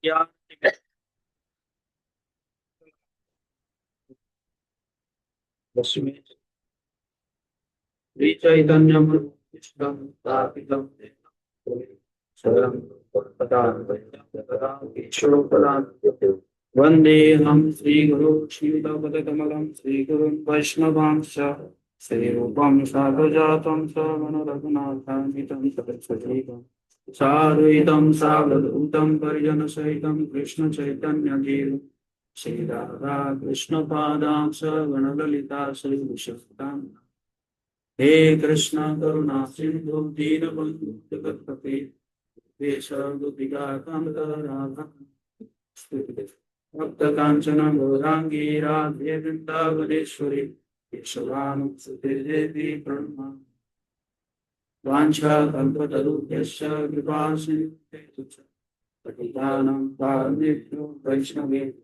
ज्ञान दशमी श्री चैतन्य कृष्णं स्थापितं शरणं वन्देऽहं श्रीगुरु श्रीयुतपदकमलं श्रीगुरुं वैष्णवांश्च श्रीरूपं साग्रजातं श्रवणरघुनाथान्वितं सरस्वतीं साद्वैतं सावधूतं परिजनसहितं कृष्णचैतन्यदेव श्री राधा कृष्ण पादां सगणललिता श्री विशुद्धां हे कृष्ण करुणा सिंधु दीनबंधु जगत्पते गोपिका कांत राधा भक्त कांचन गौरांगी राधे वृंदावनेश्वरी केशवानुसुते देवी प्रणमा वाञ्छा कल्पतरुभ्यश्च कृपा सिन्धुभ्यो पतितानां पावनेभ्यो वैष्णवेभ्यो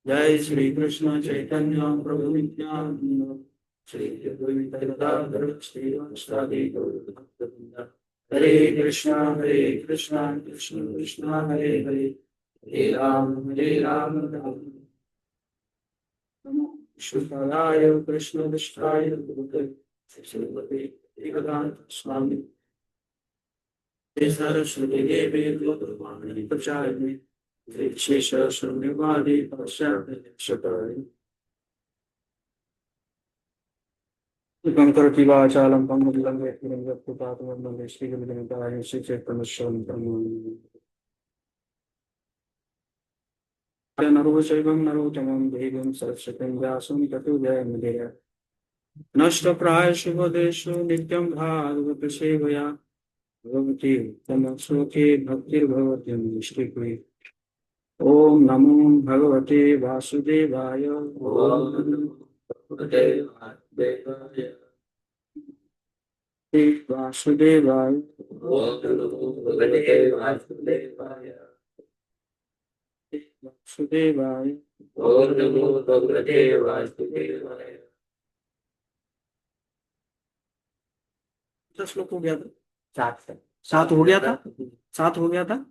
जय श्री कृष्ण चैतन्य प्रभु नित्यानंद श्री गदाधर श्रीवासादि गौरभक्तवृंद हरे कृष्णा कृष्ण कृष्ण हरे हरे हरे राम राम नमो शुद्धाय कृष्ण विष्टाय गुरुते श्रीमते वेदांत स्वामी सरस्वती देवी गौरवाणी प्रचारिणे शेष शून्यवादी पश्चात्परि कंकर की वाचालम पंगुलंगे तिरंगपुतात्मंगे श्री गुरुदेवताय श्री चैतन्य नरोचैवं नरोत्तमं देवीं सरस्वतीं व्यासं ततो जयमुदीरये नष्टप्राय शुभदेषु नित्यं भागवत सेवया भगवती तमसुखे भक्तिर्भवत्यं श्रीप्रिय ओम नमो भगवते वासुदेवाय वासुदेवाय वासुदेवाय ओम नमो भगवते वासुदेवाय। 10 श्लोक हो गया था। 7 हो गया था। 7 हो गया था।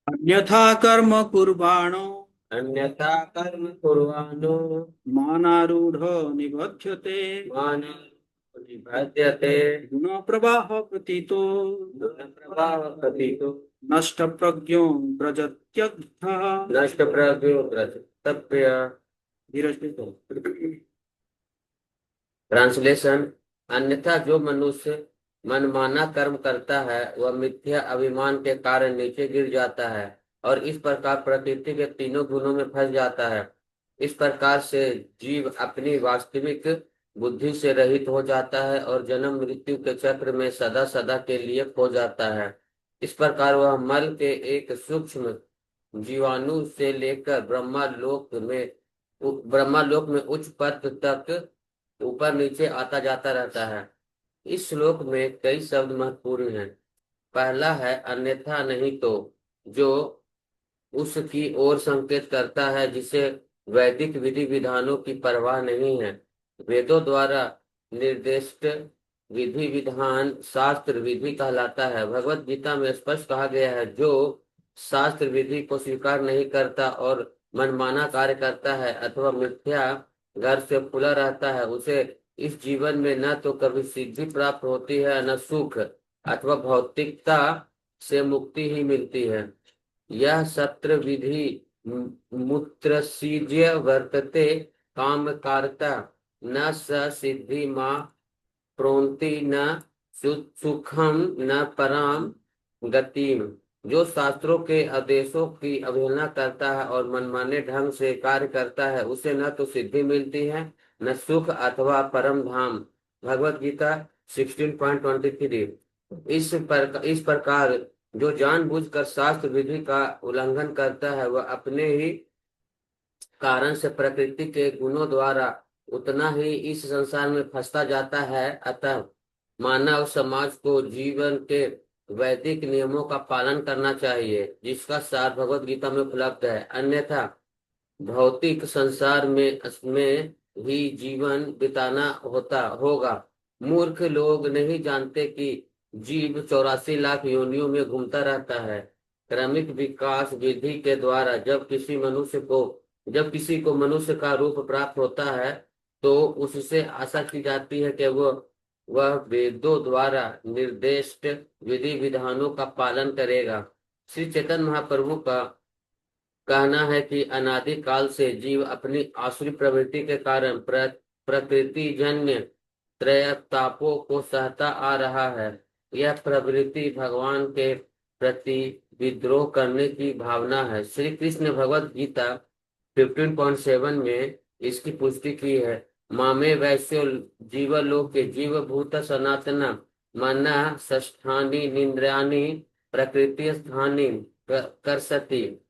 अन्यथा कर्म कुर्वाणो अन्यथा कर्म कुर्वाणो मानारूढ़ निबध्यते निबध्यते गुण प्रवाह प्रतीतो नष्ट प्रज्ञो व्रजत्यग्धः नष्ट प्रज्ञो व्रजतव्य। ट्रांसलेशन। अन्यथा जो मनुष्य मनमाना कर्म करता है वह मिथ्या अभिमान के कारण नीचे गिर जाता है और इस प्रकार प्रकृति के तीनों गुणों में फंस जाता है। इस प्रकार से जीव अपनी वास्तविक बुद्धि से रहित हो जाता है और जन्म मृत्यु के चक्र में सदा सदा के लिए खो जाता है। इस प्रकार वह मल के एक सूक्ष्म जीवाणु से लेकर ब्रह्मालोक में उच्च पद तक ऊपर नीचे आता जाता रहता है। इस श्लोक में कई शब्द महत्वपूर्ण हैं। पहला है अन्यथा नहीं तो, जो उसकी ओर संकेत करता है जिसे वैदिक विधि विधानों की परवाह नहीं है। वेदों द्वारा निर्दिष्ट विधि विधान शास्त्र विधि कहलाता है। भगवत गीता में स्पष्ट कहा गया है, जो शास्त्र विधि को स्वीकार नहीं करता और मनमाना कार्य करता है अथवा मिथ्या घर से खुला रहता है, उसे इस जीवन में न तो कभी सिद्धि प्राप्त होती है न सुख अथवा भौतिकता से मुक्ति ही मिलती है। यह सत्र विधि मूत्रसीज्य वर्तते काम कारता न स सिद्धि मां प्रोन्ति न सुखम न पराम गतिम। जो शास्त्रों के आदेशों की अवहेलना करता है और मनमाने ढंग से कार्य करता है, उसे न तो सिद्धि मिलती है, न सुख अथवा परम धाम। भगवत गीता 16.23। इस प्रकार जो जानबूझकर शास्त्र विधि का उल्लंघन करता है, वह अपने ही कारण से प्रकृति के गुणों द्वारा उतना ही इस संसार में फंसता जाता है। अतः मानव समाज को जीवन के वैदिक नियमों का पालन करना चाहिए, जिसका सार भगवत गीता में उपलब्ध है। अन्यथा भौतिक संसार में ही जीवन बिताना होता होगा। मूर्ख लोग नहीं जानते कि जीव 84 लाख योनियों में घूमता रहता है। क्रमिक विकास विधि के द्वारा जब किसी को मनुष्य का रूप प्राप्त होता है, तो उससे आशा की जाती है कि वह वेदों द्वारा निर्दिष्ट विधि विधानों का पालन करेगा। श्री चैतन्य महाप्रभु का कहना है कि अनादि काल से जीव अपनी आसुरी प्रवृत्ति के कारण प्रकृति जन्य त्रैतापों को सहता आ रहा है। यह प्रवृत्ति भगवान के प्रति विद्रोह करने की भावना है। श्री कृष्ण भगवत गीता 15.7 में इसकी पुष्टि की है। मामे वैश्यो जीवलोके जीवभूत सनातन मन षष्ठानि निन्द्रानि प्रकृति स्थानी करसति।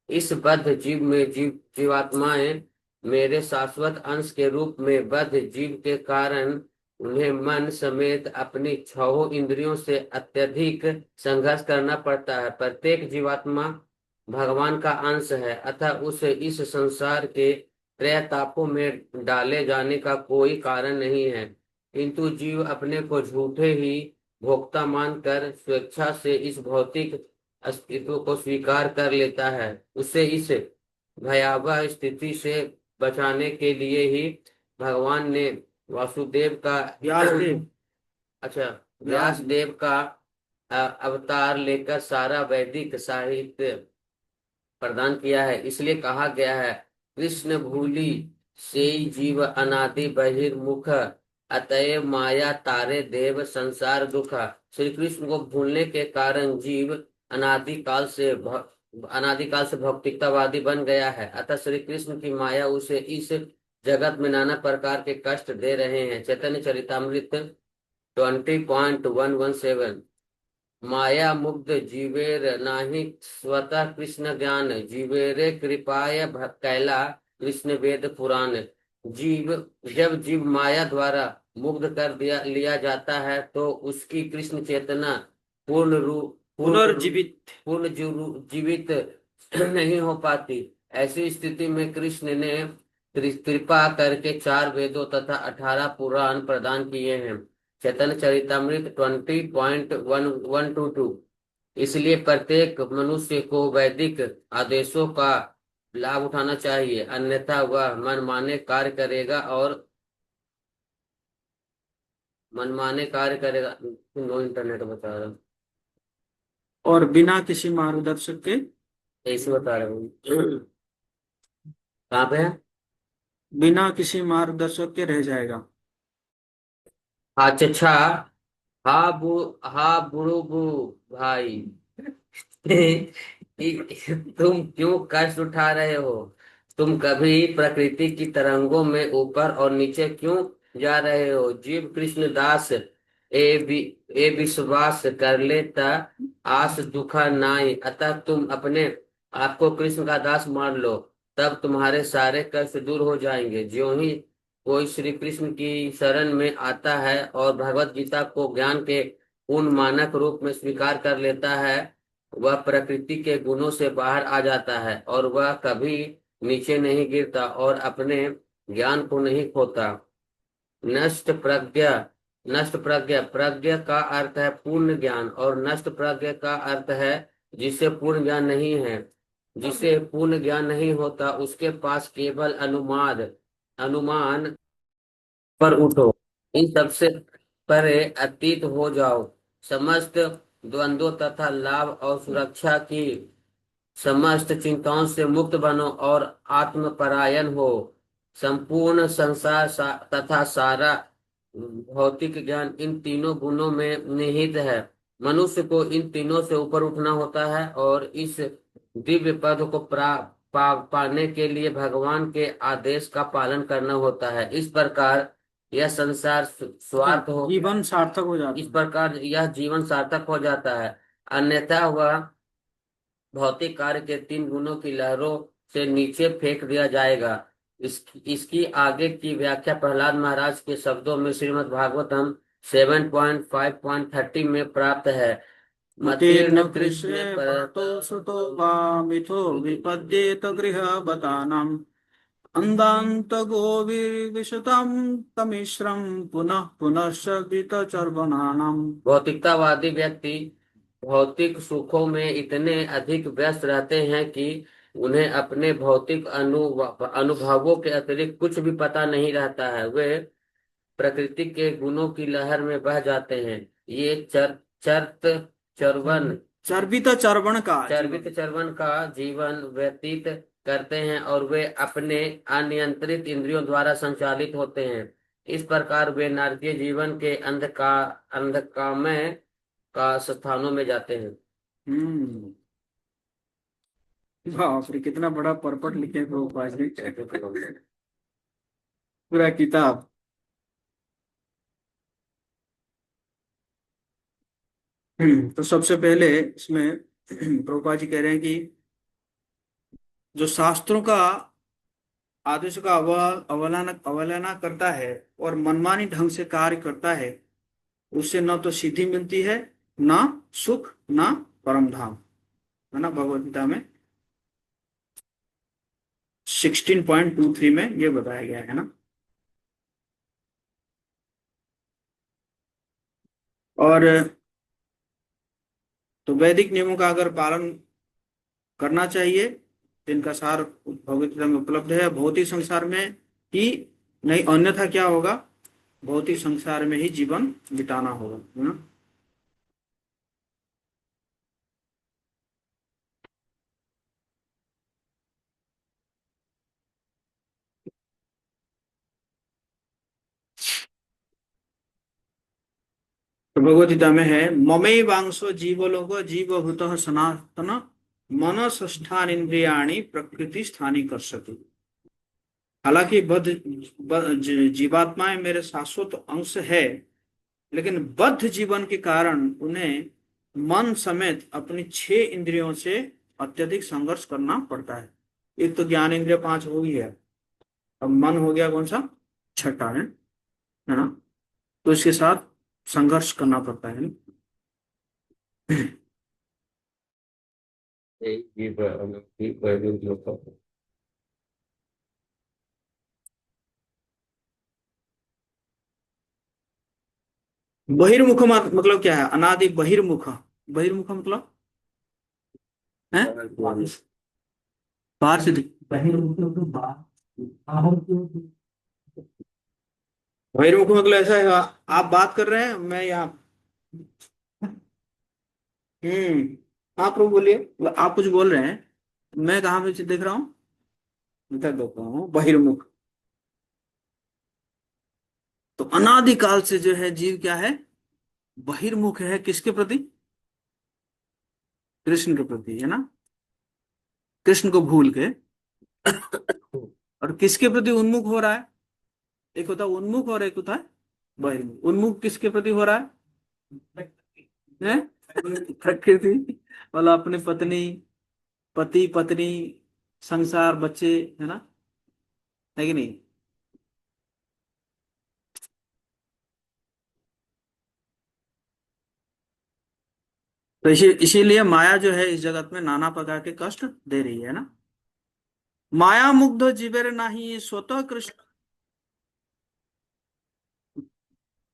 इस बद्ध जीव में जीवात्माएं मेरे शाश्वत अंश के रूप में बद्ध जीव के कारण उन्हें मन समेत अपनी छहों इंद्रियों से अत्यधिक संघर्ष करना पड़ता है। प्रत्येक जीवात्मा भगवान का अंश है, अतः उसे इस संसार के त्रैतापों में डाले जाने का कोई कारण नहीं है। किंतु जीव अपने को झूठे ही भोक्ता मानकर स्वेच्छा से इस भौतिक अस्तित्व को स्वीकार कर लेता है। उसे इस भयावह स्थिति से बचाने के लिए ही भगवान ने वासुदेव का व्यासदेव अच्छा व्यासदेव का अवतार लेकर सारा वैदिक साहित्य प्रदान किया है। इसलिए कहा गया है, कृष्ण भूलि से जीव अनादि बहिर्मुख, अतएव माया तारे देव संसार दुख। श्री कृष्ण को भूलने के कारण जीव अनादिकाल से भौतिकतावादी बन गया है। अतः श्री कृष्ण की माया उसे इस जगत में नाना प्रकार के कष्ट दे रहे हैं। चैतन्य चरितामृत 20.117। माया मुग्ध जीवेर नाही स्वतः कृष्ण ज्ञान, जीवेरे कृपाय कैला कृष्ण वेद पुराण। जब जीव माया द्वारा मुग्ध कर लिया जाता है, तो उसकी कृष्ण चेतना पुनर्जीवित पूर्ण जीवित नहीं हो पाती। ऐसी स्थिति में कृष्ण ने कृपा करके 4 वेदों तथा 18 पुराण प्रदान किए हैं। चैतन्य चरितामृत 20.122। इसलिए प्रत्येक मनुष्य को वैदिक आदेशों का लाभ उठाना चाहिए, अन्यथा वह मनमाने कार्य करेगा। नो इंटरनेट बता रहा हूँ, और बिना किसी मार्गदर्शक के ऐसे बता रहा हूँ। कहाँ पे है? बिना किसी मार्गदर्शक के रह जाएगा। अच्छा, हाँ बुड़ू भाई। तुम क्यों कष्ट उठा रहे हो? तुम कभी प्रकृति की तरंगों में ऊपर और नीचे क्यों जा रहे हो? जीव कृष्ण दास ए विश्वास कर ले ता आस दुखा नाई। अतः तुम अपने आपको कृष्ण का दास मान लो, तब तुम्हारे सारे कष्ट दूर हो जाएंगे। ज्यों ही कोई श्री कृष्ण की शरण में आता है और भगवत गीता को ज्ञान के पूर्ण मानक रूप में स्वीकार कर लेता है, वह प्रकृति के गुणों से बाहर आ जाता है और वह कभी नीचे नहीं गिरता और अपने ज्ञान को नहीं खोता। नष्ट प्रज्ञा प्रज्ञा का अर्थ है पूर्ण ज्ञान, और नष्ट प्रज्ञा का अर्थ है जिसे पूर्ण ज्ञान नहीं है। जिसे पूर्ण ज्ञान नहीं होता, उसके पास केवल अनुमान पर उठो, इन सबसे परे अतीत हो जाओ। समस्त द्वंद्वों तथा लाभ और सुरक्षा की समस्त चिंताओं से मुक्त बनो और आत्मपरायण हो। संपूर्ण संसार तथा सारा भौतिक ज्ञान इन तीनों गुणों में निहित है। मनुष्य को इन तीनों से ऊपर उठना होता है और इस दिव्य पद को पाने के लिए भगवान के आदेश का पालन करना होता है। इस प्रकार यह संसार स्वार्थ हो जीवन सार्थक हो जाता इस है। प्रकार यह जीवन सार्थक हो जाता है। अन्यथा वह भौतिक कार्य के तीन गुणों की लहरों से नीचे फेंक दिया जाएगा। इसकी आगे की व्याख्या प्रहलाद महाराज के शब्दों में श्रीमद् भागवतम 7.5.30 में प्राप्त है। मतेर्न मतीर्ण कृष्णे कृष्ण परतो सुतो वा मिथो विपद्येत गृहबतानाम् अन्दान्त गोविर्विशतां तमिश्रं पुनः पुनश्च वितचर्वणानाम्। भौतिकतावादी व्यक्ति भौतिक सुखों में इतने अधिक व्यस्त रहते हैं कि उन्हें अपने भौतिक अनुभवों के अतिरिक्त कुछ भी पता नहीं रहता है। वे प्रकृति के गुणों की लहर में बह जाते हैं। ये चर्त चरवन चर्वित चर्वण का चर्वित चरवन का जीवन व्यतीत करते हैं और वे अपने अनियंत्रित इंद्रियों द्वारा संचालित होते हैं। इस प्रकार वे नारकीय जीवन के अंधकारमय का स्थानों में जाते हैं। हम्म। बाप रे, कितना बड़ा परपट लिखे प्रभुपाद जी। पूरा किताब। तो सबसे पहले इसमें प्रभुपाद जी कह रहे हैं कि जो शास्त्रों का आदेश का अवहेलना करता है और मनमानी ढंग से कार्य करता है, उससे न तो सिद्धि मिलती है, ना सुख, ना परम धाम। है ना, भगवद गीता में 16.23 में ये बताया गया है ना। और तो वैदिक नियमों का अगर पालन करना चाहिए, जिनका सार भगवद गीता में उपलब्ध है, भौतिक संसार में ही नहीं, अन्यथा क्या होगा, भौतिक संसार में ही जीवन बिताना होगा, है ना। तो भगवद गीता में है, ममई वांशो जीवलोक जीवभूत सनातन मनसष्ठान इंद्रियाणी प्रकृति स्थानी कर सके। हालांकि जीवात्माएं मेरे शाश्वत अंश है, लेकिन बद्ध जीवन के कारण उन्हें मन समेत अपनी 6 इंद्रियों से अत्यधिक संघर्ष करना पड़ता है। एक तो ज्ञान इंद्रिय 5 हो गई है, अब मन हो गया कौन सा, छठा है ना। तो इसके साथ संघर्ष करना पड़ता है। बहिर्मुख मतलब क्या है, अनादि बहिर्मुख। बहिर्मुख मतलब है बाहर से बहिर्मुख मतलब ऐसा है, आप बात कर रहे हैं, मैं यहाँ। हाँ प्रभु बोलिए, आप कुछ बोल रहे हैं, मैं कहाँ पे देख रहा हूँ, इधर देख रहा हूँ बहिर्मुख। तो अनादिकाल से जो है जीव क्या है, बहिर्मुख है, किसके प्रति, कृष्ण के प्रति, है ना। कृष्ण को भूल के और किसके प्रति उन्मुख हो रहा है, एक होता है उन्मुख और एक होता है बहिर्मुख। उन्मुख किसके प्रति हो रहा है? प्रकृति, मतलब अपनी पत्नी, पति पत्नी, संसार, बच्चे, है ना, है कि नहीं। तो इसीलिए माया जो है इस जगत में नाना प्रकार के कष्ट दे रही है ना। माया मुग्ध जीवेर नाही स्वतः कृष्ण,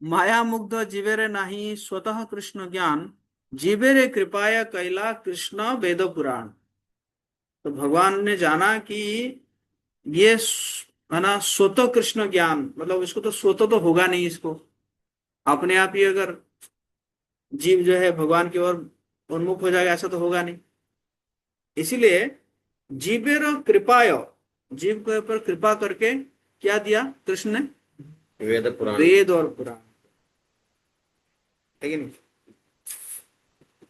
माया मुग्ध जीवेरे नाही स्वतः कृष्ण ज्ञान, जीवेरे कृपाया कैला कृष्ण वेद पुराण। तो भगवान ने जाना कि ये है ना स्वतः कृष्ण ज्ञान, मतलब इसको तो स्वतः तो होगा नहीं, इसको अपने आप ही अगर जीव जो है भगवान की ओर उन्मुख हो जाएगा, ऐसा तो होगा नहीं। इसीलिए जीवेर कृपाय, जीव के ऊपर कृपा करके क्या दिया कृष्ण ने, वेद पुराण, वेद और पुराण, है कि नहीं।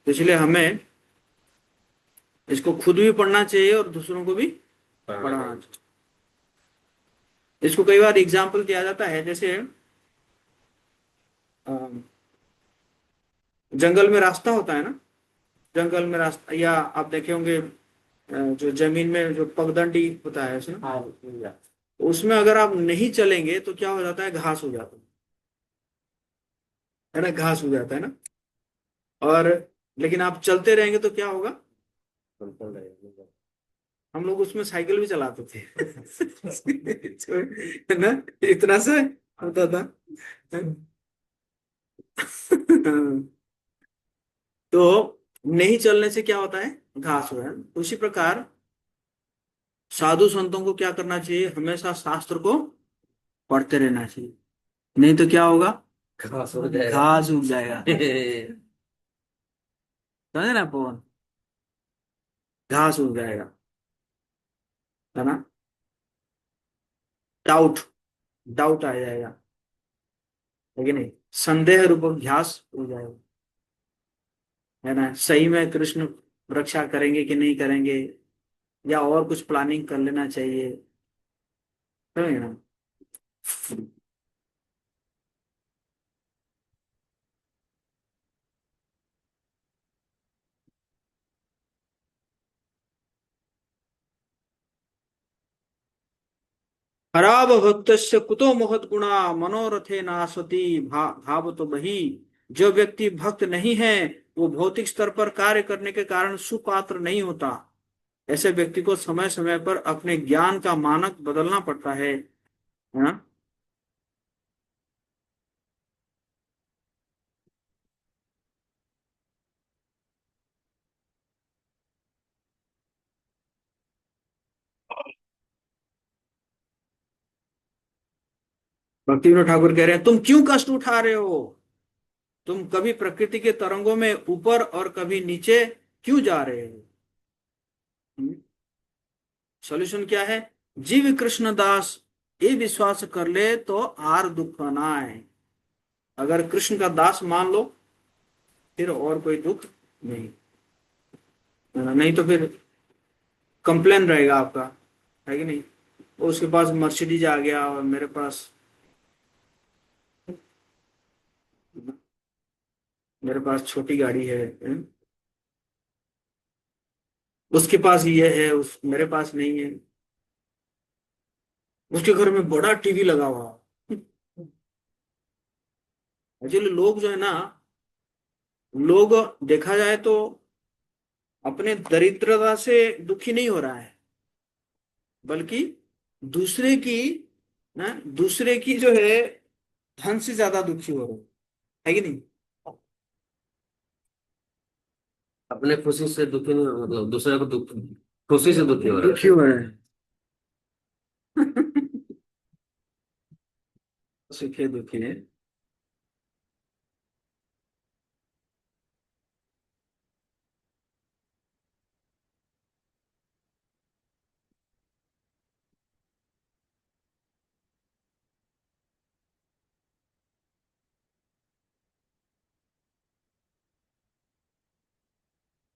इसलिए हमें इसको खुद भी पढ़ना चाहिए और दूसरों को भी पढ़ना पढ़ाना चाहिए। चाहिए। इसको कई बार एग्जाम्पल दिया जाता है, जैसे अ, जंगल में रास्ता होता है ना, जंगल में रास्ता, या आप देखे होंगे जो जमीन में जो पगडंडी होता है उसमें, हाँ, उसमें अगर आप नहीं चलेंगे तो क्या हो जाता है, घास हो जाता है ना, घास हो जाता है ना। और लेकिन आप चलते रहेंगे तो क्या होगा, बिल्कुल रहेगा। हम लोग उसमें साइकिल भी चलाते थे है ना, इतना सा होता था तो नहीं चलने से क्या होता है, घास हो है। उसी प्रकार साधु संतों को क्या करना चाहिए, हमेशा शास्त्र को पढ़ते रहना चाहिए, नहीं तो क्या होगा, घास हो जाएगा। घास उग जाएगा। समझे ना पवन, घास उग जाएगा, है ना, डाउट, डाउट आ जाएगा, है कि नहीं, संदेह रूप घास उग जाएगा, है ना, सही में कृष्ण रक्षा करेंगे कि नहीं करेंगे, या और कुछ प्लानिंग कर लेना चाहिए, समझे ना। खराब भक्तस्य कुतो महत गुणा मनोरथे नासती भाव तो बही। जो व्यक्ति भक्त नहीं है वो भौतिक स्तर पर कार्य करने के कारण सुपात्र नहीं होता। ऐसे व्यक्ति को समय समय पर अपने ज्ञान का मानक बदलना पड़ता है ना। भक्ति विनोद ठाकुर कह रहे हैं, तुम क्यों कष्ट उठा रहे हो, तुम कभी प्रकृति के तरंगों में ऊपर और कभी नीचे क्यों जा रहे हो। सॉल्यूशन क्या है, जीव कृष्ण दास ये विश्वास कर ले तो आर दुख ना आए। अगर कृष्ण का दास मान लो फिर और कोई दुख नहीं, है ना? नहीं तो फिर कंप्लेन रहेगा आपका, है कि नहीं, उसके पास मर्सिडीज आ गया और मेरे पास, मेरे पास छोटी गाड़ी है? उसके पास ये है, उस मेरे पास नहीं है, उसके घर में बड़ा टीवी लगा हुआ। एक्चुअली लोग जो है ना, लोग देखा जाए तो अपने दरिद्रता से दुखी नहीं हो रहा है, बल्कि दूसरे की, ना, दूसरे की जो है धन से ज्यादा दुखी हो रहे है कि नहीं। अपने खुशी से दुखी नहीं, मतलब दूसरे को दुख, खुशी से दुखी हो रहा दुखी हो रहे हैं सुखे दुखी है।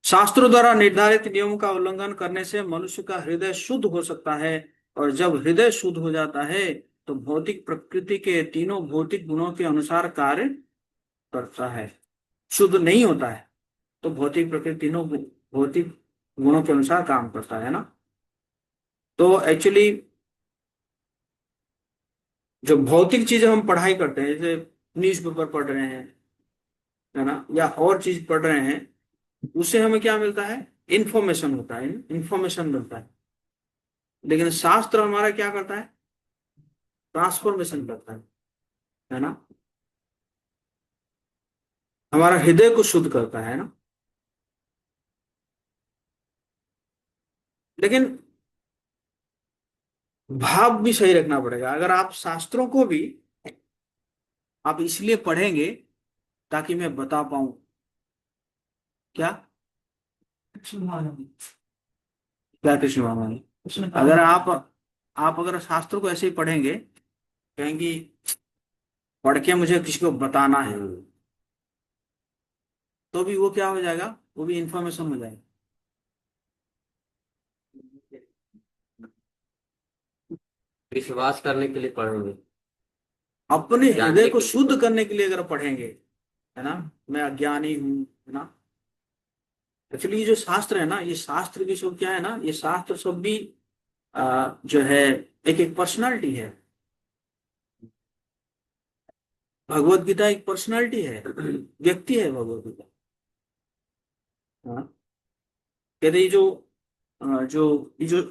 शास्त्रों द्वारा निर्धारित नियमों का उल्लंघन करने से मनुष्य का हृदय शुद्ध हो सकता है, और जब हृदय शुद्ध हो जाता है तो भौतिक प्रकृति के तीनों भौतिक गुणों के अनुसार कार्य करता है। शुद्ध नहीं होता है तो भौतिक प्रकृति तीनों भौतिक गुणों के अनुसार काम करता है ना। तो एक्चुअली जो भौतिक चीजें हम पढ़ाई करते हैं, जैसे न्यूज़पेपर पढ़ रहे हैं, है ना, या और चीज पढ़ रहे हैं, उससे हमें क्या मिलता है, इंफॉर्मेशन होता है, इंफॉर्मेशन मिलता है। लेकिन शास्त्र हमारा क्या करता है, ट्रांसफॉर्मेशन करता है ना, हमारा हृदय को शुद्ध करता है ना। लेकिन भाव भी सही रखना पड़ेगा। अगर आप शास्त्रों को भी आप इसलिए पढ़ेंगे ताकि मैं बता पाऊं क्या, क्या कृष्ण भगवान, अगर आप अगर शास्त्र को ऐसे ही पढ़ेंगे, कहेंगे पढ़ के मुझे किसी को बताना है, है। तो भी वो क्या हो जाएगा, वो भी इंफॉर्मेशन हो जाएगा। विश्वास करने के लिए पढ़ेंगे, अपने हृदय जानने को के लिए शुद्ध पढ़ेंगे। करने के लिए अगर पढ़ेंगे, है ना, मैं अज्ञानी हूँ, है ना। एक्चुअली जो शास्त्र है ना, ये शास्त्र की सब क्या है ना, ये शास्त्र सब भी जो है एक एक पर्सनालिटी है। भगवत गीता एक पर्सनालिटी है, व्यक्ति है भगवत गीता। हाँ, कहते ये जो ये जो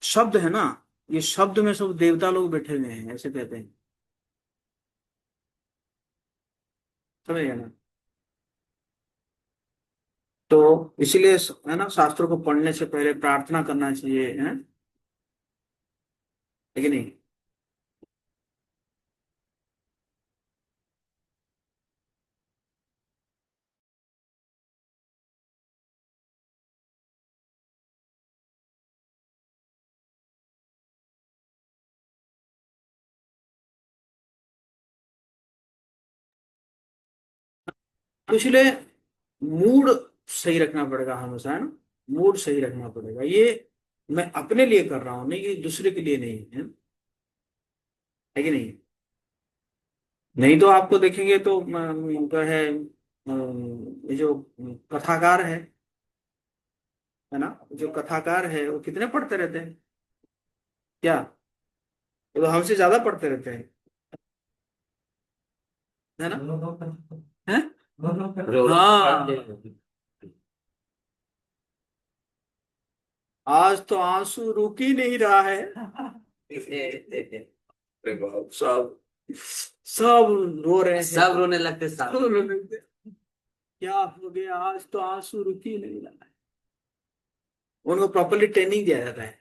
शब्द है ना, ये शब्द में सब देवता लोग बैठे हुए हैं, ऐसे कहते हैं। समझ गए ना। तो इसीलिए है ना, शास्त्रों को पढ़ने से पहले प्रार्थना करना चाहिए, है कि नहीं। तो इसलिए मूड सही रखना पड़ेगा हमेशा, है ना। मूड सही रखना पड़ेगा, ये मैं अपने लिए कर रहा हूँ, नहीं कि दूसरे के लिए नहीं है कि नहीं। नहीं तो आपको देखेंगे तो जो है ये जो कथाकार है ना, जो कथाकार है वो कितने पढ़ते रहते हैं क्या, वो तो हमसे ज्यादा पढ़ते रहते हैं, है ना। हैं? रो रो पढ़ते हाँ, हैं। आज तो आंसू रुक ही नहीं रहा है। अरे बाप, सब सब रो रहे हैं, सब रोने लगते सब साथ। रोने लगते। क्या हो गया, आज तो आंसू रुक ही नहीं रहा है। उनको प्रॉपरली ट्रेनिंग दिया जाता है,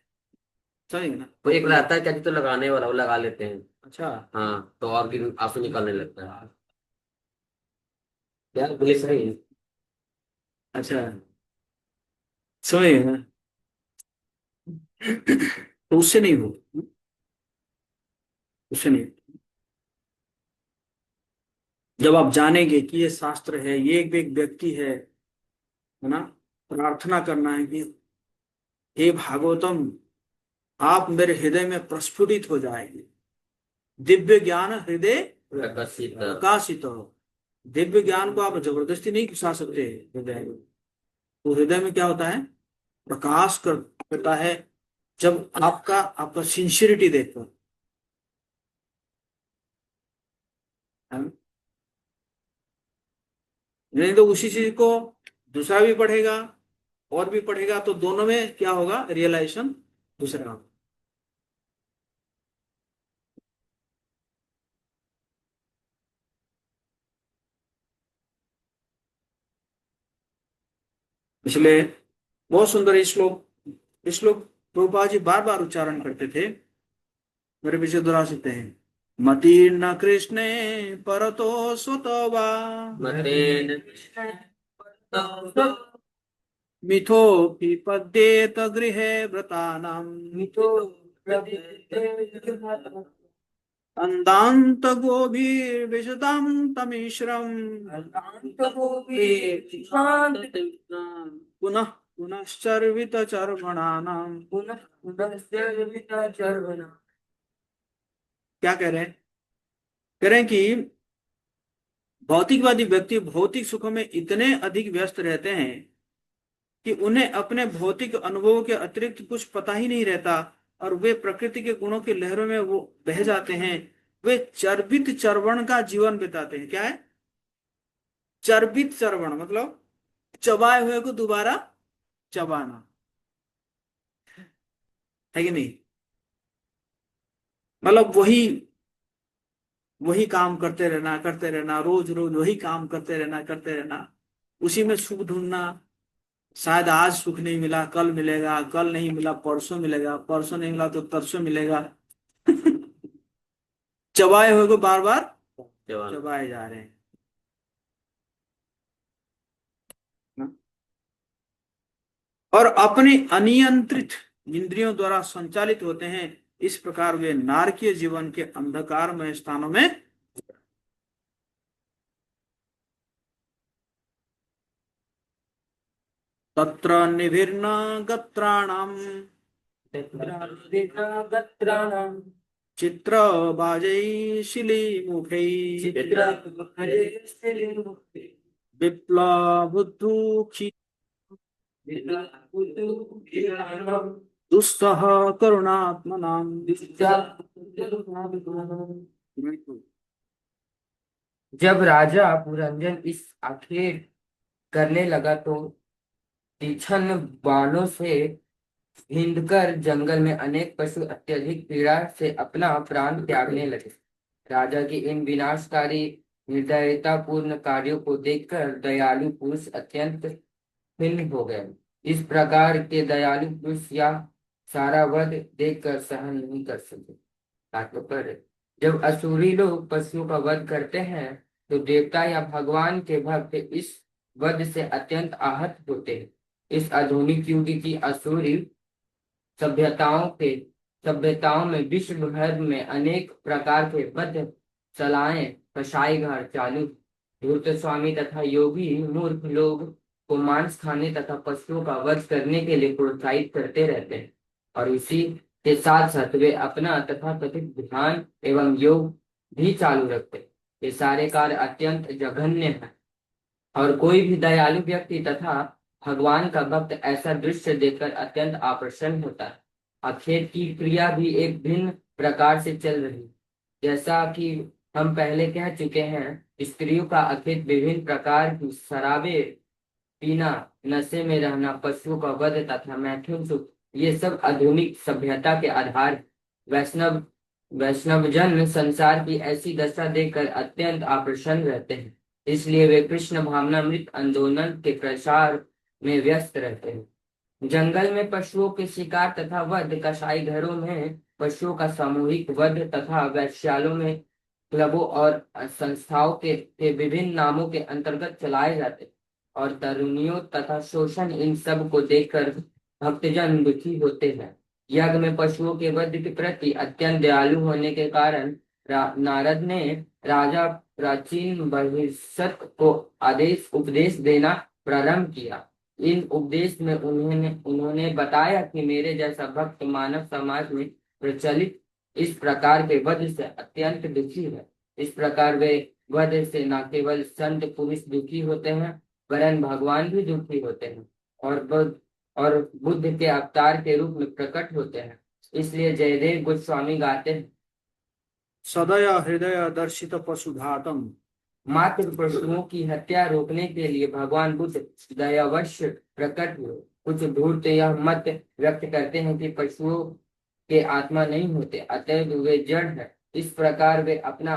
समझे ना, वो एक प्रॉपरली। रहता है क्या तो लगाने वाला, वो लगा लेते हैं। अच्छा। हाँ, तो और भी आंसू निकलने लगता है। यार पुलिस है ये। अच्छा, समझे ना। तो उससे नहीं हो, उससे नहीं। जब आप जानेंगे कि ये शास्त्र है, ये एक व्यक्ति है ना, प्रार्थना करना है कि हे भागवतम, आप मेरे हृदय में प्रस्फुटित हो जाएंगे, दिव्य ज्ञान हृदय प्रकाशित। प्रकाशित हो। दिव्य ज्ञान को आप जबरदस्ती नहीं घुसा सकते हृदय में। तो हृदय में क्या होता है, प्रकाश करता है, जब आपका सिंसियरिटी देखकर, है ना? नहीं तो उसी चीज को दूसरा भी पढ़ेगा और भी पढ़ेगा, तो दोनों में क्या होगा, रियलाइजेशन दूसरा होगा। इसलिए बहुत सुंदर ये श्लोक प्रभुपाद जी बार बार उच्चारण करते थे, मेरे पीछे दोहरा सकते हैं। मतीर्न कृष्णे परतो स्वतो वा, मतेन मिथोऽपि पद्येत गृहे व्रतानां, अन्दान्त गोभिर्विशदां तमिश्रम्, पुनः पुनश्चर्वित चर्वणानां। क्या कह रहे हैं, कह रहे हैं कि भौतिकवादी व्यक्ति भौतिक सुखों में इतने अधिक व्यस्त रहते हैं कि उन्हें अपने भौतिक अनुभवों के अतिरिक्त कुछ पता ही नहीं रहता, और वे प्रकृति के गुणों की लहरों में वो बह जाते हैं। वे चर्बित चर्वण का जीवन बिताते हैं। क्या है चर्बित चर्वण, मतलब चबाए हुए को दोबारा चबाना, है कि नहीं। मतलब वही वही काम करते रहना, रोज रोज वही काम करते रहना, उसी में सुख ढूंढना। शायद आज सुख नहीं मिला, कल मिलेगा, कल नहीं मिला परसों मिलेगा, परसों नहीं मिला तो तरसों मिलेगा। चबाए हुए को बार बार जवान। चबाए जा रहे हैं ना? और अपने अनियंत्रित इंद्रियों द्वारा संचालित होते हैं। इस प्रकार वे नारकीय जीवन के अंधकारमय स्थानों में तत्र निभिर्न गत्राणाम् तत्रादिनागत्राणां चित्रबाजैः शिलीमुखैः चित्रपदेशलिमुक्ते विप्लवबुद्धुखि विद्याकुतुकिलानां दुस्सह करुणात्मनाम्। दिशाकुतुकिलानां। जब राजा पुरंजन इस आखेट करने लगा तो तीक्ष्ण बाणों से हिंदकर जंगल में अनेक पशु अत्यधिक पीड़ा से अपना प्राण त्यागने लगे। राजा के इन विनाशकारी निर्दयतापूर्ण कार्यों को देखकर दयालु पुरुष अत्यंत खिन्न हो गए। इस प्रकार के दयालु पुरुष या सारा वध देखकर सहन नहीं कर सके। तात्पर्य, जब असुरी लोग पशुओं का वध करते हैं तो देवता या भगवान के भक्त इस वध से अत्यंत आहत होते हैं। इस आधुनिक युग की असुरी सभ्यताओं में विश्व भर में अनेक प्रकार के वध चलाएं कसाई घर चालू। धूर्त स्वामी तथा योगी मूर्ख लोग को मांस खाने तथा पशुओं का वध करने के लिए प्रोत्साहित करते रहते हैं और इसी के साथ साथ वे अपना तथा कथित ध्यान एवं योग भी चालू रखते हैं। ये सारे कार्य अत्यंत जघन्य हैं और कोई भी दयालु व्यक्ति तथा भगवान का भक्त ऐसा दृश्य देखकर अत्यंत आप्रसन्न होता है। अखेट की क्रिया भी एक भिन्न प्रकार से चल रही है। जैसा कि हम पहले कह चुके हैं, स्त्रियों का अखेट विभिन्न प्रकार की शराबें पीना, नशे में रहना, पशुओं का वध तथा मैथुन सुख, ये सब आधुनिक सभ्यता के आधार हैं। वैष्णव वैष्णवजन संसार की ऐसी दशा देखकर अत्यंत आप्रसन्न रहते हैं, इसलिए वे कृष्ण भावनामृत आंदोलन के प्रसार में व्यस्त रहते हैं। जंगल में पशुओं के शिकार तथा वध, कसाई घरों में पशुओं का सामूहिक वध तथा वेश्यालयों में क्लबों और संस्थाओं के विभिन्न नामों के अंतर्गत चलाए जाते हैं और तरुणियों तथा शोषण, इन सब को देखकर भक्तजन दुखी होते हैं। यज्ञ में पशुओं के वध के प्रति अत्यंत दयालु होने के कारण नारद ने राजा प्राचीन बहिष्ठ को उपदेश देना प्रारंभ किया। इन उपदेश में उन्होंने बताया कि मेरे जैसा भक्त मानव समाज में प्रचलित इस प्रकार के वध से अत्यंत दुखी है। इस प्रकार वे वध से न केवल संत पुरुष दुखी होते हैं वरन भगवान भी दुखी होते हैं और बुद्ध के अवतार के रूप में प्रकट होते हैं। इसलिए जयदेव गोस्वामी गाते हैं, सदया हृदय दर्शित पशुघातम। मात्र पशुओं की हत्या रोकने के लिए भगवान बुद्ध दयावश प्रकट हुए। कुछ धूर्त यह मत व्यक्त करते हैं कि पशुओं के आत्मा नहीं होते, अतएव वे जड़ है। इस प्रकार वे अपना